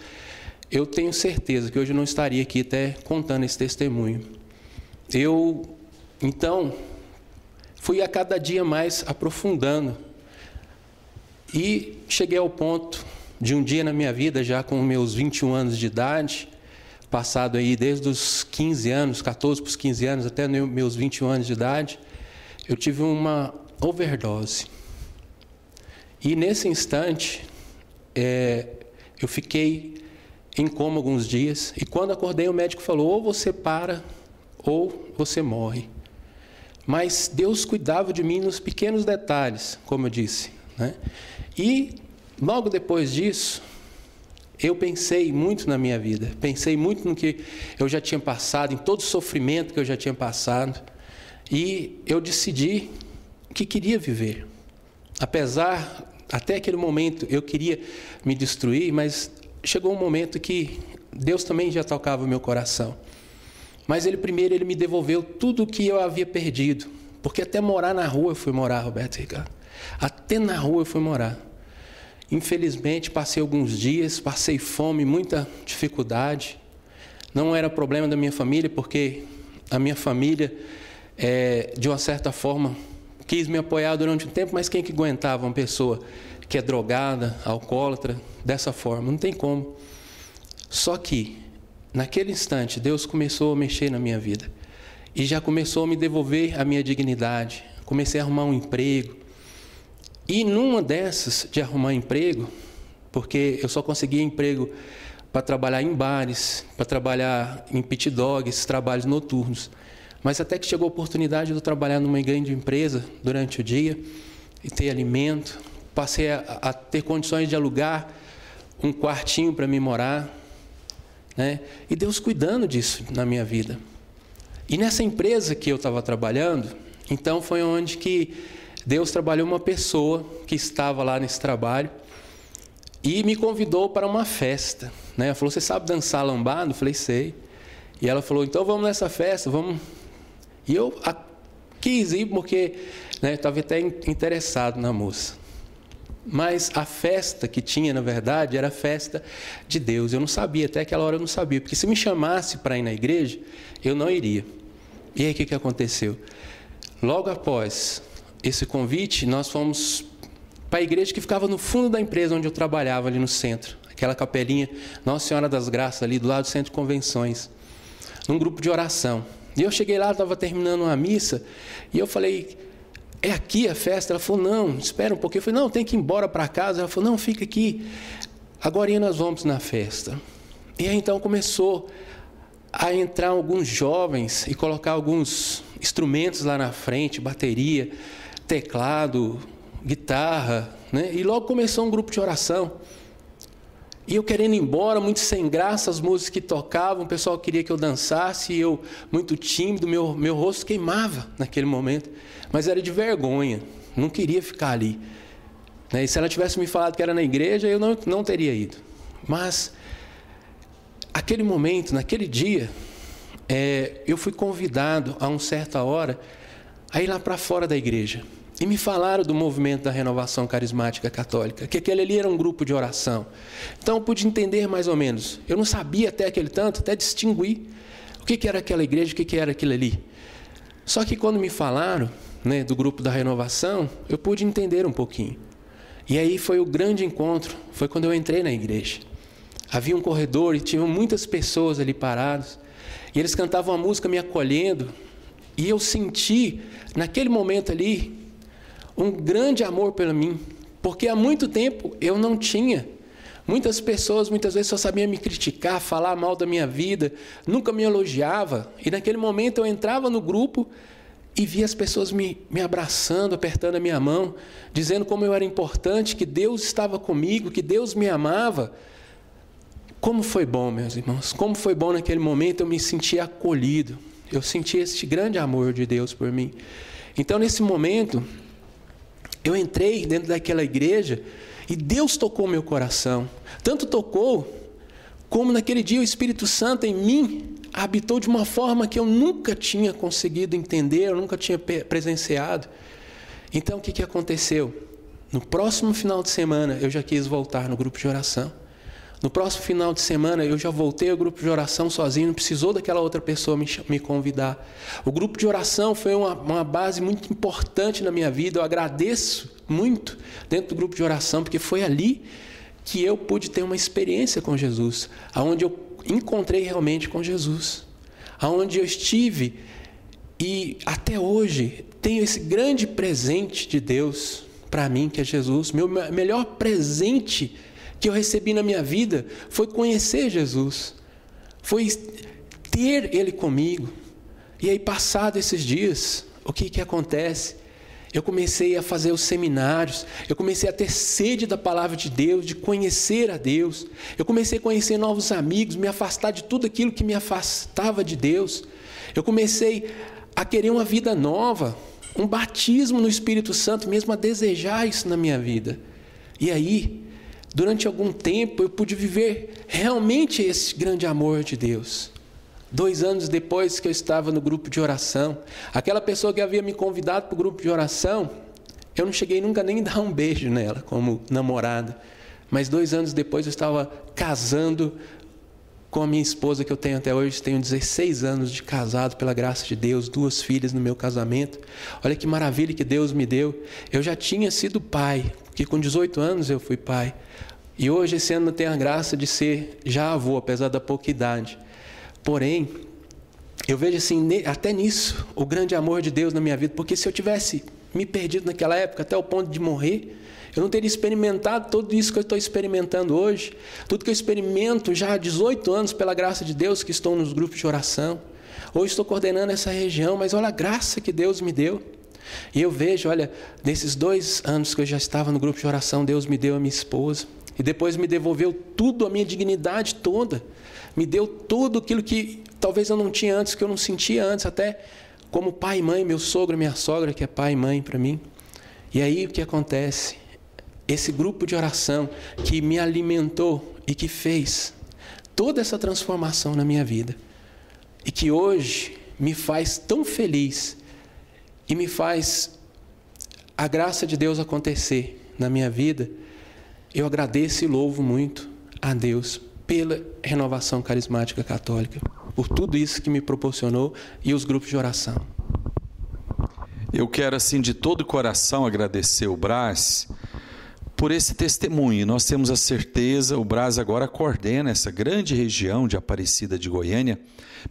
eu tenho certeza que hoje eu não estaria aqui até contando esse testemunho. Eu, então, fui a cada dia mais aprofundando e cheguei ao ponto de um dia na minha vida, já com meus 21 anos de idade, passado aí desde os 15 anos, 14 para os 15 anos, até meus 21 anos de idade, eu tive uma overdose. E nesse instante, eu fiquei em coma alguns dias, e quando acordei o médico falou: ou você para, ou você morre. Mas Deus cuidava de mim nos pequenos detalhes, como eu disse, né? E logo depois disso, eu pensei muito na minha vida, pensei muito no que eu já tinha passado, em todo o sofrimento que eu já tinha passado, e eu decidi que queria viver. Apesar, até aquele momento, eu queria me destruir, mas chegou um momento que Deus também já tocava o meu coração. Mas Ele me devolveu tudo o que eu havia perdido, porque até morar na rua eu fui morar, Roberto Ricardo. Até na rua eu fui morar. Infelizmente, passei alguns dias, passei fome, muita dificuldade. Não era problema da minha família, porque a minha família, de uma certa forma, quis me apoiar durante um tempo, mas quem que aguentava uma pessoa que é drogada, alcoólatra, dessa forma? Não tem como. Só que, naquele instante, Deus começou a mexer na minha vida. E já começou a me devolver a minha dignidade. Comecei a arrumar um emprego. E numa dessas de arrumar emprego, porque eu só conseguia emprego para trabalhar em bares, para trabalhar em pit dogs, trabalhos noturnos. Mas até que chegou a oportunidade de eu trabalhar numa grande empresa durante o dia e ter alimento. Passei a ter condições de alugar um quartinho para me morar. né? E Deus cuidando disso na minha vida. E nessa empresa que eu estava trabalhando, então foi onde que Deus trabalhou uma pessoa que estava lá nesse trabalho e me convidou para uma festa, né? Ela falou, você sabe dançar lambada? Eu falei, sei. E ela falou, então vamos nessa festa, vamos. E eu quis ir porque, né, estava até interessado na moça. Mas a festa que tinha, na verdade, era a festa de Deus. Eu não sabia, até aquela hora eu não sabia. Porque se me chamasse para ir na igreja, eu não iria. E aí o que aconteceu? Logo após esse convite, nós fomos para a igreja que ficava no fundo da empresa onde eu trabalhava, ali no centro. Aquela capelinha Nossa Senhora das Graças, ali do lado do centro de convenções. Num grupo de oração. E eu cheguei lá, estava terminando uma missa, e eu falei, é aqui a festa? Ela falou, não, espera um pouquinho. Eu falei, não, tem que ir embora para casa. Ela falou, não, fica aqui. Agora nós vamos na festa. E aí então começou a entrar alguns jovens e colocar alguns instrumentos lá na frente, bateria, teclado, guitarra, né? E logo começou um grupo de oração. E eu querendo ir embora, muito sem graça, as músicas que tocavam, o pessoal queria que eu dançasse, e eu, muito tímido, meu rosto queimava naquele momento. Mas era de vergonha, não queria ficar ali. E se ela tivesse me falado que era na igreja, eu não teria ido. Mas, aquele momento, naquele dia, eu fui convidado, a uma certa hora, a ir lá para fora da igreja. E me falaram do movimento da Renovação Carismática Católica, que aquele ali era um grupo de oração. Então eu pude entender mais ou menos. Eu não sabia até aquele tanto, até distinguir o que era aquela igreja, o que era aquilo ali. Só que quando me falaram, né, do grupo da Renovação, eu pude entender um pouquinho. E aí foi o grande encontro, foi quando eu entrei na igreja. Havia um corredor e tinham muitas pessoas ali paradas. E eles cantavam a música me acolhendo. E eu senti, naquele momento ali, um grande amor por mim, porque há muito tempo eu não tinha. Muitas pessoas, muitas vezes, só sabiam me criticar, falar mal da minha vida, nunca me elogiava. E naquele momento eu entrava no grupo e via as pessoas me abraçando, apertando a minha mão, dizendo como eu era importante, que Deus estava comigo, que Deus me amava. Como foi bom, meus irmãos, como foi bom naquele momento, eu me sentia acolhido. Eu senti este grande amor de Deus por mim. Então, nesse momento, eu entrei dentro daquela igreja e Deus tocou meu coração. Tanto tocou, como naquele dia o Espírito Santo em mim habitou de uma forma que eu nunca tinha conseguido entender, eu nunca tinha presenciado. Então o que aconteceu? No próximo final de semana eu já quis voltar no grupo de oração. No próximo final de semana eu já voltei ao grupo de oração sozinho, não precisou daquela outra pessoa me convidar. O grupo de oração foi uma base muito importante na minha vida. Eu agradeço muito dentro do grupo de oração, porque foi ali que eu pude ter uma experiência com Jesus, aonde eu encontrei realmente com Jesus, aonde eu estive e até hoje tenho esse grande presente de Deus para mim, que é Jesus. Meu melhor presente que eu recebi na minha vida foi conhecer Jesus, foi ter Ele comigo. E aí, passado esses dias, o que acontece? Eu comecei a fazer os seminários, eu comecei a ter sede da palavra de Deus, de conhecer a Deus. Eu comecei a conhecer novos amigos, me afastar de tudo aquilo que me afastava de Deus. Eu comecei a querer uma vida nova, um batismo no Espírito Santo, mesmo a desejar isso na minha vida. E aí, durante algum tempo, eu pude viver realmente esse grande amor de Deus. 2 anos depois que eu estava no grupo de oração, aquela pessoa que havia me convidado para o grupo de oração, eu não cheguei nunca nem a dar um beijo nela como namorada. Mas 2 anos depois eu estava casando com a minha esposa, que eu tenho até hoje. Tenho 16 anos de casado, pela graça de Deus, 2 filhas no meu casamento. Olha que maravilha que Deus me deu. Eu já tinha sido pai, porque com 18 anos eu fui pai. E hoje, esse ano, eu tenho a graça de ser já avô, apesar da pouca idade. Porém, eu vejo assim, até nisso, o grande amor de Deus na minha vida. Porque se eu tivesse me perdido naquela época, até o ponto de morrer, eu não teria experimentado tudo isso que eu estou experimentando hoje. Tudo que eu experimento já há 18 anos, pela graça de Deus, que estou nos grupos de oração. Hoje estou coordenando essa região, mas olha a graça que Deus me deu. E eu vejo, olha, nesses 2 anos que eu já estava no grupo de oração, Deus me deu a minha esposa. E depois me devolveu tudo, a minha dignidade toda. Me deu tudo aquilo que talvez eu não tinha antes, que eu não sentia antes, até como pai e mãe, meu sogro e minha sogra, que é pai e mãe para mim. E aí o que acontece? Esse grupo de oração que me alimentou e que fez toda essa transformação na minha vida. E que hoje me faz tão feliz e me faz a graça de Deus acontecer na minha vida. Eu agradeço e louvo muito a Deus pela Renovação Carismática Católica, por tudo isso que me proporcionou e os grupos de oração. Eu quero, assim, de todo o coração agradecer o Brás por esse testemunho. Nós temos a certeza, o Brás agora coordena essa grande região de Aparecida de Goiânia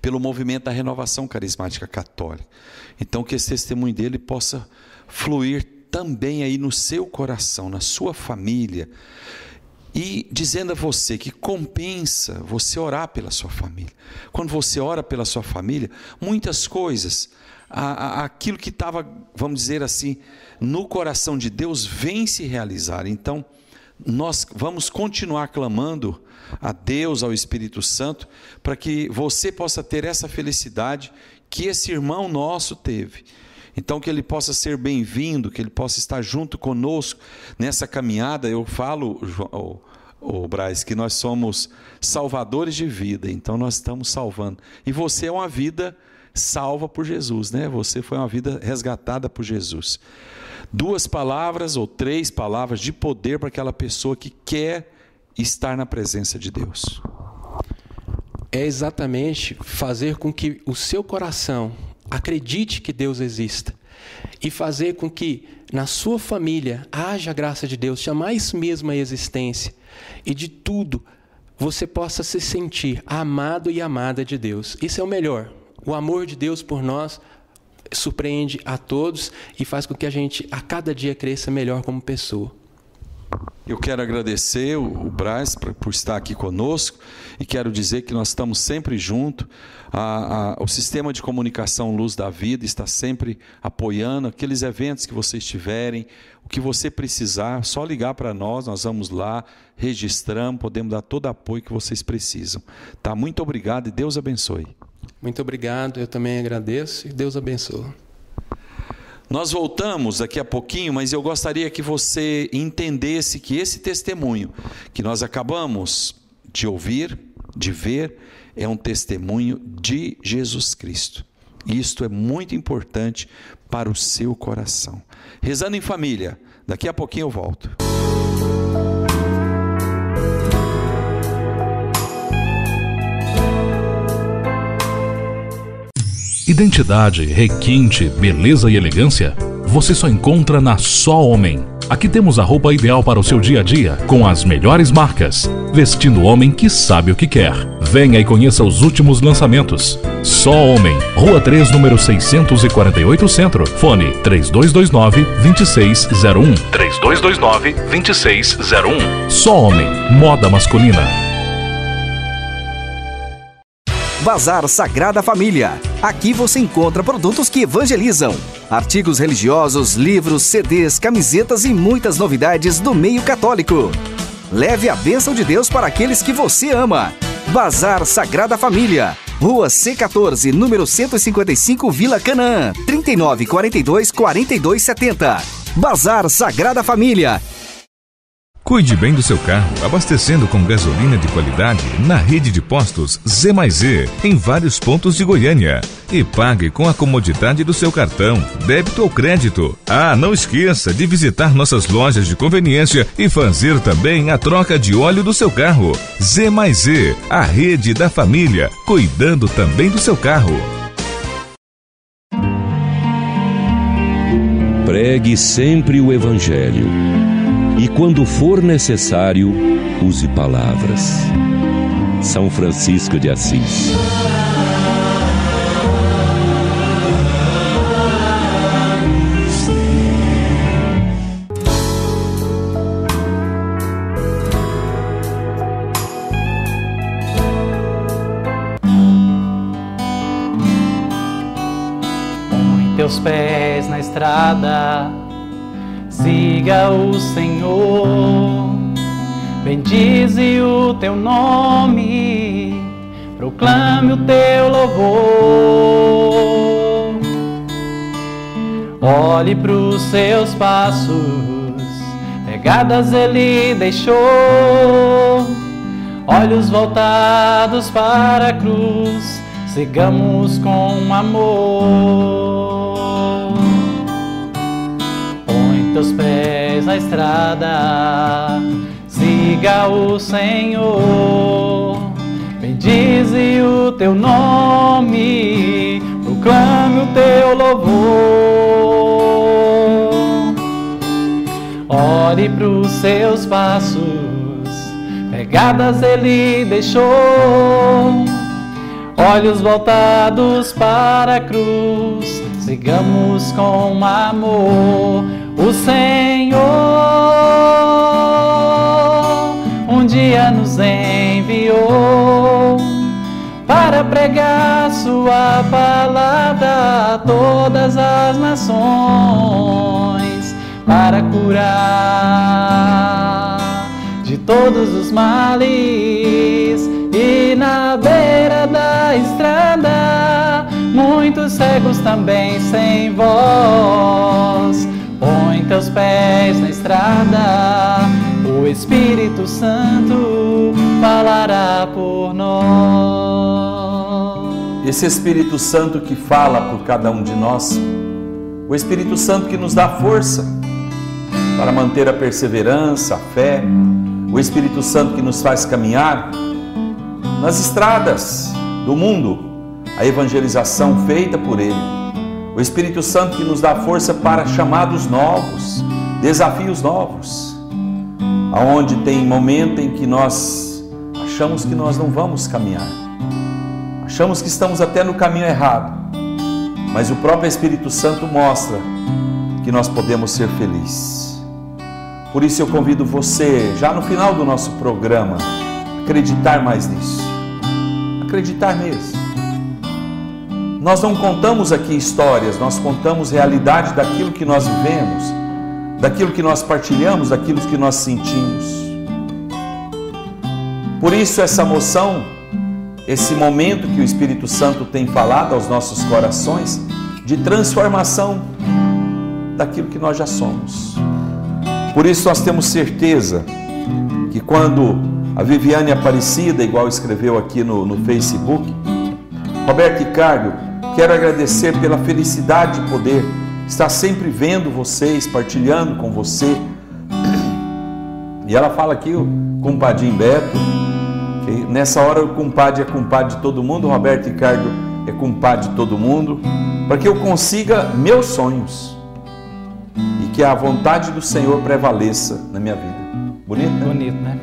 pelo movimento da Renovação Carismática Católica. Então, que esse testemunho dele possa fluir também aí no seu coração, na sua família, e dizendo a você que compensa você orar pela sua família. Quando você ora pela sua família, muitas coisas, aquilo que estava, vamos dizer assim, no coração de Deus, vem se realizar. Então, nós vamos continuar clamando a Deus, ao Espírito Santo, para que você possa ter essa felicidade que esse irmão nosso teve. Então, que ele possa ser bem-vindo, que ele possa estar junto conosco nessa caminhada. Eu falo, Brás, que nós somos salvadores de vida, então nós estamos salvando. E você é uma vida salva por Jesus, né? Você foi uma vida resgatada por Jesus. 2 palavras ou 3 palavras de poder para aquela pessoa que quer estar na presença de Deus. É exatamente fazer com que o seu coração acredite que Deus exista e fazer com que na sua família haja a graça de Deus, chamar isso mesmo a existência, e de tudo você possa se sentir amado e amada de Deus. Isso é o melhor. O amor de Deus por nós surpreende a todos e faz com que a gente a cada dia cresça melhor como pessoa. Eu quero agradecer o Brás por estar aqui conosco e quero dizer que nós estamos sempre juntos. O sistema de comunicação Luz da Vida está sempre apoiando aqueles eventos que vocês tiverem, o que você precisar, só ligar para nós, nós vamos lá, registramos, podemos dar todo o apoio que vocês precisam. Tá? Muito obrigado e Deus abençoe. Muito obrigado, eu também agradeço e Deus abençoe. Nós voltamos daqui a pouquinho, mas eu gostaria que você entendesse que esse testemunho que nós acabamos de ouvir, de ver, é um testemunho de Jesus Cristo. Isto é muito importante para o seu coração. Rezando em família, daqui a pouquinho eu volto. Identidade, requinte, beleza e elegância, você só encontra na Só Homem. Aqui temos a roupa ideal para o seu dia a dia, com as melhores marcas, vestindo o homem que sabe o que quer. Venha e conheça os últimos lançamentos. Só Homem, Rua 3, número 648 Centro. Fone 3229-2601. 3229-2601. Só Homem, moda masculina. Bazar Sagrada Família. Aqui você encontra produtos que evangelizam, artigos religiosos, livros, CDs, camisetas e muitas novidades do meio católico. Leve a bênção de Deus para aqueles que você ama. Bazar Sagrada Família. Rua C14, número 155, Vila Canaã. 3942-4270. Bazar Sagrada Família. Cuide bem do seu carro, abastecendo com gasolina de qualidade na rede de postos Z+Z, em vários pontos de Goiânia. E pague com a comodidade do seu cartão, débito ou crédito. Ah, não esqueça de visitar nossas lojas de conveniência e fazer também a troca de óleo do seu carro. Z+Z, a rede da família, cuidando também do seu carro. Pregue sempre o Evangelho. E quando for necessário, use palavras. São Francisco de Assis. Põe teus pés na estrada, siga o Senhor, bem bendize o teu nome, proclame o teu louvor. Olhe pros seus passos, pegadas ele deixou, olhos voltados para a cruz, sigamos com amor. Põe teus pés na estrada, siga o Senhor, bendize o teu nome, proclame o teu louvor. Olhe pros seus passos, pegadas ele deixou, olhos voltados para a cruz, sigamos com amor. O Senhor um dia nos enviou para pregar sua palavra a todas as nações, para curar de todos os males. E na beira da estrada, muitos cegos também sem voz. Põe teus pés na estrada, o Espírito Santo falará por nós. Esse Espírito Santo que fala por cada um de nós, o Espírito Santo que nos dá força para manter a perseverança, a fé, o Espírito Santo que nos faz caminhar nas estradas do mundo, a evangelização feita por Ele, o Espírito Santo que nos dá força para chamados novos, desafios novos, aonde tem momento em que nós achamos que nós não vamos caminhar, achamos que estamos até no caminho errado, mas o próprio Espírito Santo mostra que nós podemos ser felizes. Por isso eu convido você, já no final do nosso programa, a acreditar mais nisso, acreditar mesmo. Nós não contamos aqui histórias, nós contamos realidade daquilo que nós vivemos, daquilo que nós partilhamos, daquilo que nós sentimos. Por isso essa moção, esse momento que o Espírito Santo tem falado aos nossos corações, de transformação daquilo que nós já somos. Por isso nós temos certeza que quando a Viviane Aparecida, igual escreveu aqui no Facebook, Roberto Ricardo, quero agradecer pela felicidade de poder estar sempre vendo vocês, partilhando com você. E ela fala aqui, o compadinho Beto, que nessa hora o compadre é compadre de todo mundo, o Roberto Ricardo é compadre de todo mundo, para que eu consiga meus sonhos e que a vontade do Senhor prevaleça na minha vida. Bonito, né? Bonito, né?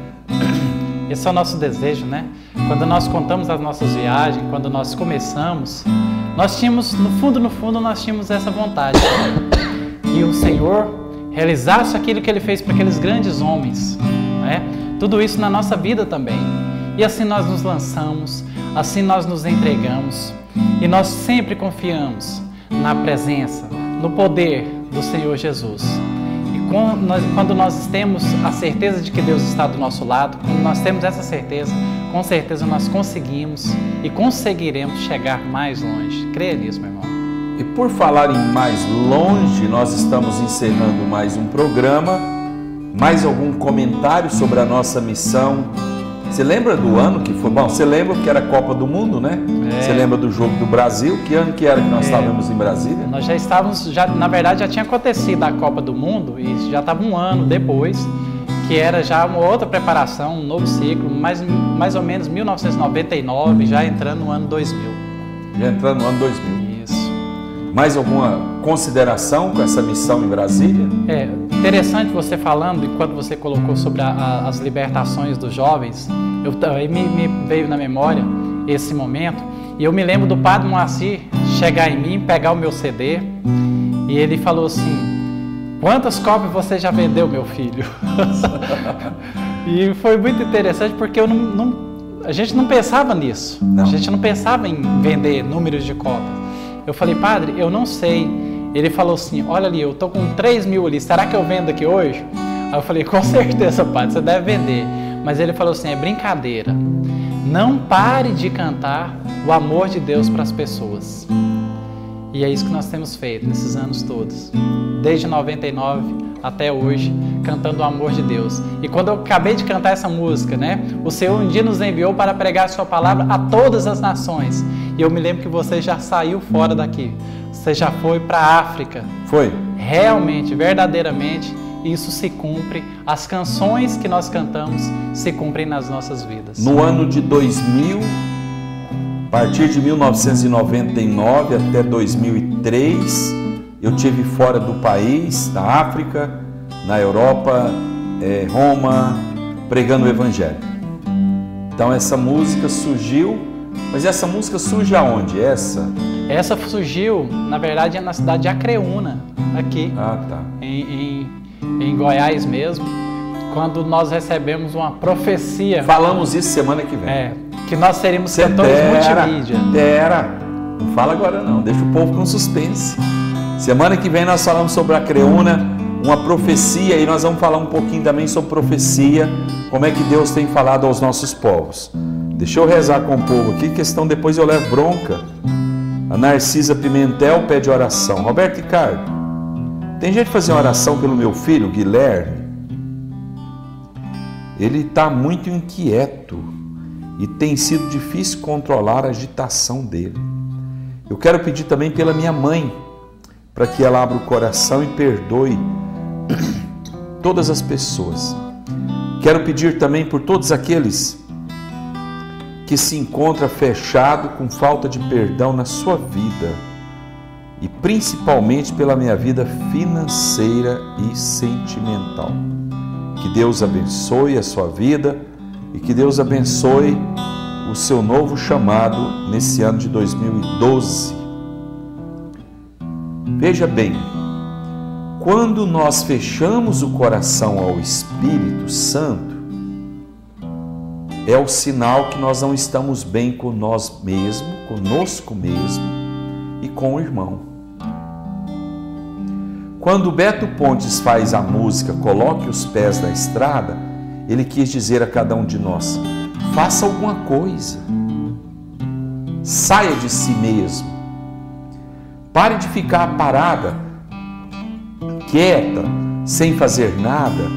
Esse é o nosso desejo, né? Quando nós contamos as nossas viagens, quando nós começamos, nós tínhamos, no fundo, nós tínhamos essa vontade. Que o Senhor realizasse aquilo que Ele fez para aqueles grandes homens, né? Tudo isso na nossa vida também. E assim nós nos lançamos, assim nós nos entregamos. E nós sempre confiamos na presença, no poder do Senhor Jesus. Quando nós temos a certeza de que Deus está do nosso lado, quando nós temos essa certeza, com certeza nós conseguimos e conseguiremos chegar mais longe. Creia nisso, meu irmão. E por falar em mais longe, nós estamos encerrando mais um programa. Mais algum comentário sobre a nossa missão? Você lembra do ano que foi? Bom, você lembra que era a Copa do Mundo, né? Você lembra do Jogo do Brasil? Que ano que era que nós estávamos em Brasília? Nós já estávamos, na verdade já tinha acontecido a Copa do Mundo e já estava um ano depois, que era já uma outra preparação, um novo ciclo, mais ou menos 1999, já entrando no ano 2000. Já entrando no ano 2000. Isso. Mais alguma consideração com essa missão em Brasília? Interessante você falando, enquanto você colocou sobre as libertações dos jovens, me veio na memória esse momento, e eu me lembro do Padre Moacir chegar em mim, pegar o meu CD, e ele falou assim: quantas cópias você já vendeu, meu filho? E foi muito interessante porque a gente não pensava nisso, a gente não pensava em vender números de cópias. Eu falei: padre, eu não sei. Ele falou assim: olha ali, eu tô com 3.000 ali, será que eu vendo aqui hoje? Aí eu falei: com certeza, padre, você deve vender. mas ele falou assim, é brincadeira. Não pare de cantar o amor de Deus para as pessoas. E é isso que nós temos feito nesses anos todos. Desde 99 até hoje, cantando o amor de Deus. E quando eu acabei de cantar essa música, né? O Senhor um dia nos enviou para pregar a sua palavra a todas as nações. E eu me lembro que você já saiu fora daqui. Você já foi para a África. Foi. Realmente, verdadeiramente, isso se cumpre. As canções que nós cantamos se cumprem nas nossas vidas. No ano de 2000, a partir de 1999 até 2003, eu tive fora do país, na África, na Europa, Roma, pregando o Evangelho. Então essa música surgiu, mas essa música surge aonde? Essa surgiu, na verdade, na cidade de Acreúna, aqui, em Goiás mesmo, quando nós recebemos uma profecia. Falamos isso semana que vem. Que nós seríamos cantores multimídia. Não fala agora não, deixa o povo com suspense. Semana que vem nós falamos sobre a Acreúna, uma profecia, e nós vamos falar um pouquinho também sobre profecia, como é que Deus tem falado aos nossos povos. Deixa eu rezar com o povo aqui, questão depois eu levo bronca. A Narcisa Pimentel pede oração. Roberto Ricardo, tem jeito de fazer uma oração pelo meu filho, Guilherme? Ele está muito inquieto e tem sido difícil controlar a agitação dele. Eu quero pedir também pela minha mãe, para que ela abra o coração e perdoe todas as pessoas. Quero pedir também por todos aqueles que se encontram fechados com falta de perdão na sua vida e principalmente pela minha vida financeira e sentimental. Que Deus abençoe a sua vida e que Deus abençoe o seu novo chamado nesse ano de 2012. Veja bem, quando nós fechamos o coração ao Espírito Santo, é o sinal que nós não estamos bem com nós mesmos, conosco mesmo e com o irmão. Quando Beto Pontes faz a música Coloque os Pés na Estrada, ele quis dizer a cada um de nós, faça alguma coisa, saia de si mesmo. Pare de ficar parada, quieta, sem fazer nada,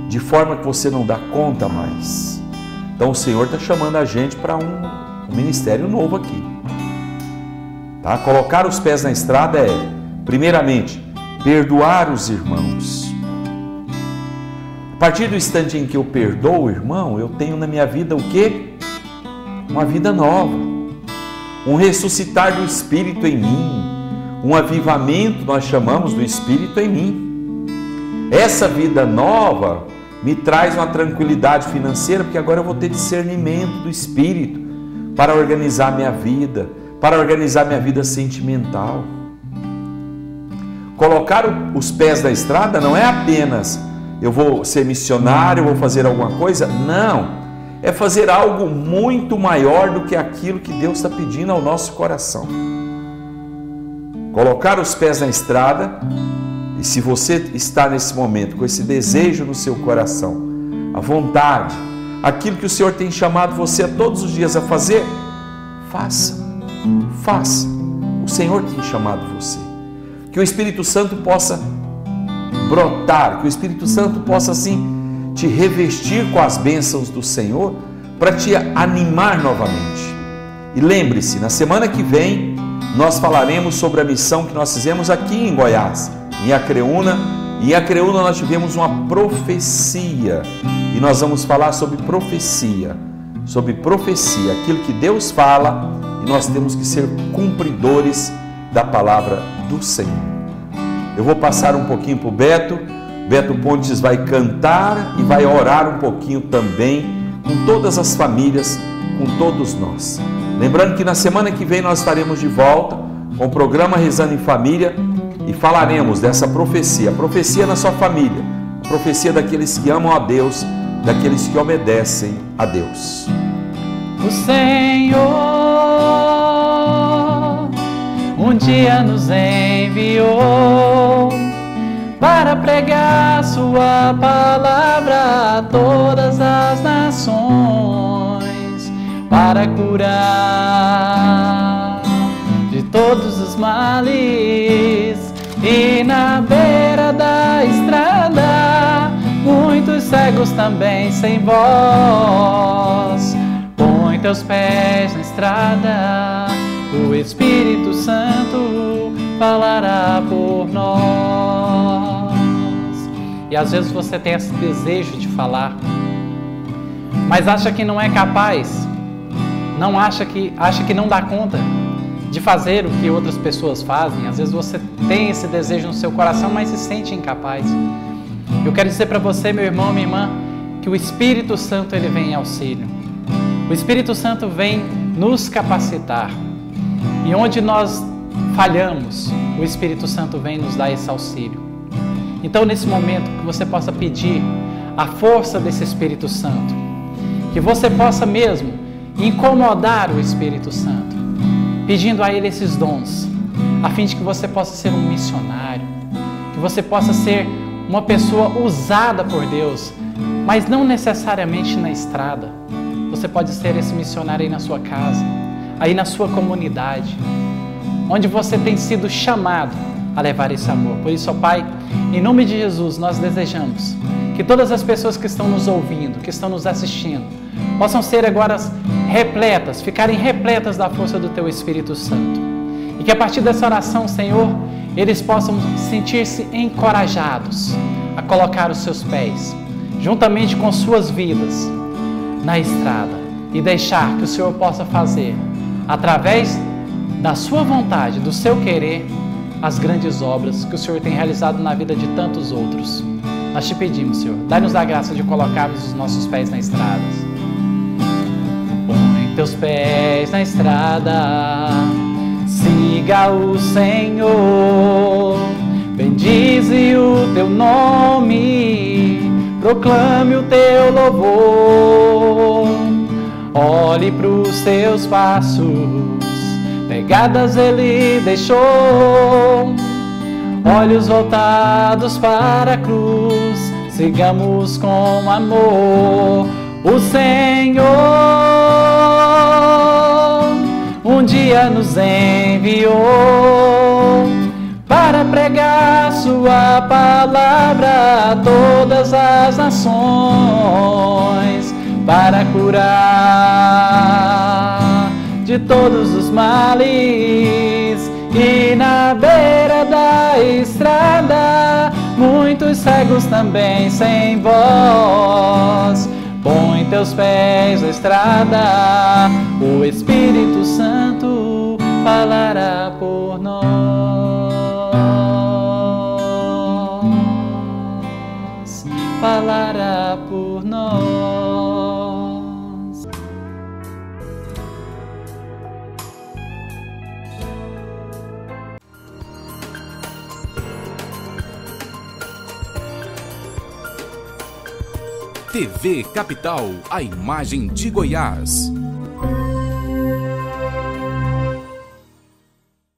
de forma que você não dá conta mais. Então o Senhor está chamando a gente para um ministério novo aqui. Tá? Colocar os pés na estrada primeiramente, perdoar os irmãos. A partir do instante em que eu perdoo o irmão, eu tenho na minha vida o quê? Uma vida nova. Um ressuscitar do Espírito em mim. Um avivamento, nós chamamos do Espírito em mim. Essa vida nova me traz uma tranquilidade financeira, porque agora eu vou ter discernimento do Espírito para organizar minha vida, para organizar minha vida sentimental. Colocar os pés na estrada não é apenas eu vou ser missionário, eu vou fazer alguma coisa, não. É fazer algo muito maior do que aquilo que Deus está pedindo ao nosso coração. Colocar os pés na estrada, e se você está nesse momento com esse desejo no seu coração, a vontade, aquilo que o Senhor tem chamado você a todos os dias a fazer, faça, faça. O Senhor tem chamado você. Que o Espírito Santo possa brotar, que o Espírito Santo possa assim te revestir com as bênçãos do Senhor para te animar novamente. E lembre-se, na semana que vem nós falaremos sobre a missão que nós fizemos aqui em Goiás, em Acreúna. Em Acreúna nós tivemos uma profecia e nós vamos falar sobre profecia, aquilo que Deus fala e nós temos que ser cumpridores da palavra do Senhor. Eu vou passar um pouquinho para o Beto Pontes vai cantar e vai orar um pouquinho também com todas as famílias, com todos nós. Lembrando que na semana que vem nós estaremos de volta com o programa Rezando em Família e falaremos dessa profecia, a profecia na sua família, a profecia daqueles que amam a Deus, daqueles que obedecem a Deus. O Senhor um dia nos enviou para pregar sua palavra a todas as nações. para curar de todos os males. E na beira da estrada, muitos cegos também sem voz. Põe teus pés na estrada, o Espírito Santo falará por nós. E às vezes você tem esse desejo de falar, mas acha que não é capaz, acha que não dá conta de fazer o que outras pessoas fazem. Às vezes você tem esse desejo no seu coração, mas se sente incapaz. Eu quero dizer para você, meu irmão, minha irmã, que o Espírito Santo ele vem em auxílio. O Espírito Santo vem nos capacitar. E onde nós falhamos, o Espírito Santo vem nos dar esse auxílio. Então, nesse momento, que você possa pedir a força desse Espírito Santo, que você possa mesmo incomodar o Espírito Santo, pedindo a Ele esses dons, a fim de que você possa ser um missionário, que você possa ser uma pessoa usada por Deus, mas não necessariamente na estrada. Você pode ser esse missionário aí na sua casa, aí na sua comunidade, onde você tem sido chamado a levar esse amor. Por isso, ó Pai, em nome de Jesus, nós desejamos que todas as pessoas que estão nos ouvindo, que estão nos assistindo, possam ser agora repletas, ficarem repletas da força do Teu Espírito Santo. E que a partir dessa oração, Senhor, eles possam sentir-se encorajados a colocar os seus pés, juntamente com suas vidas, na estrada e deixar que o Senhor possa fazer, através da sua vontade, do seu querer, as grandes obras que o Senhor tem realizado na vida de tantos outros. Nós te pedimos, Senhor, dá-nos a graça de colocarmos os nossos pés na estrada. Põe teus pés na estrada, siga o Senhor, bendize o teu nome, proclame o teu louvor, olhe para os seus passos, pegadas ele deixou, olhos voltados para a cruz, sigamos com amor o Senhor. Um dia nos enviou para pregar sua palavra a todas as nações, para curar de todos os males. E na beira da estrada, muitos cegos também sem voz. Põe teus pés na estrada, o Espírito Santo falará por nós, falará por nós. TV Capital, a imagem de Goiás.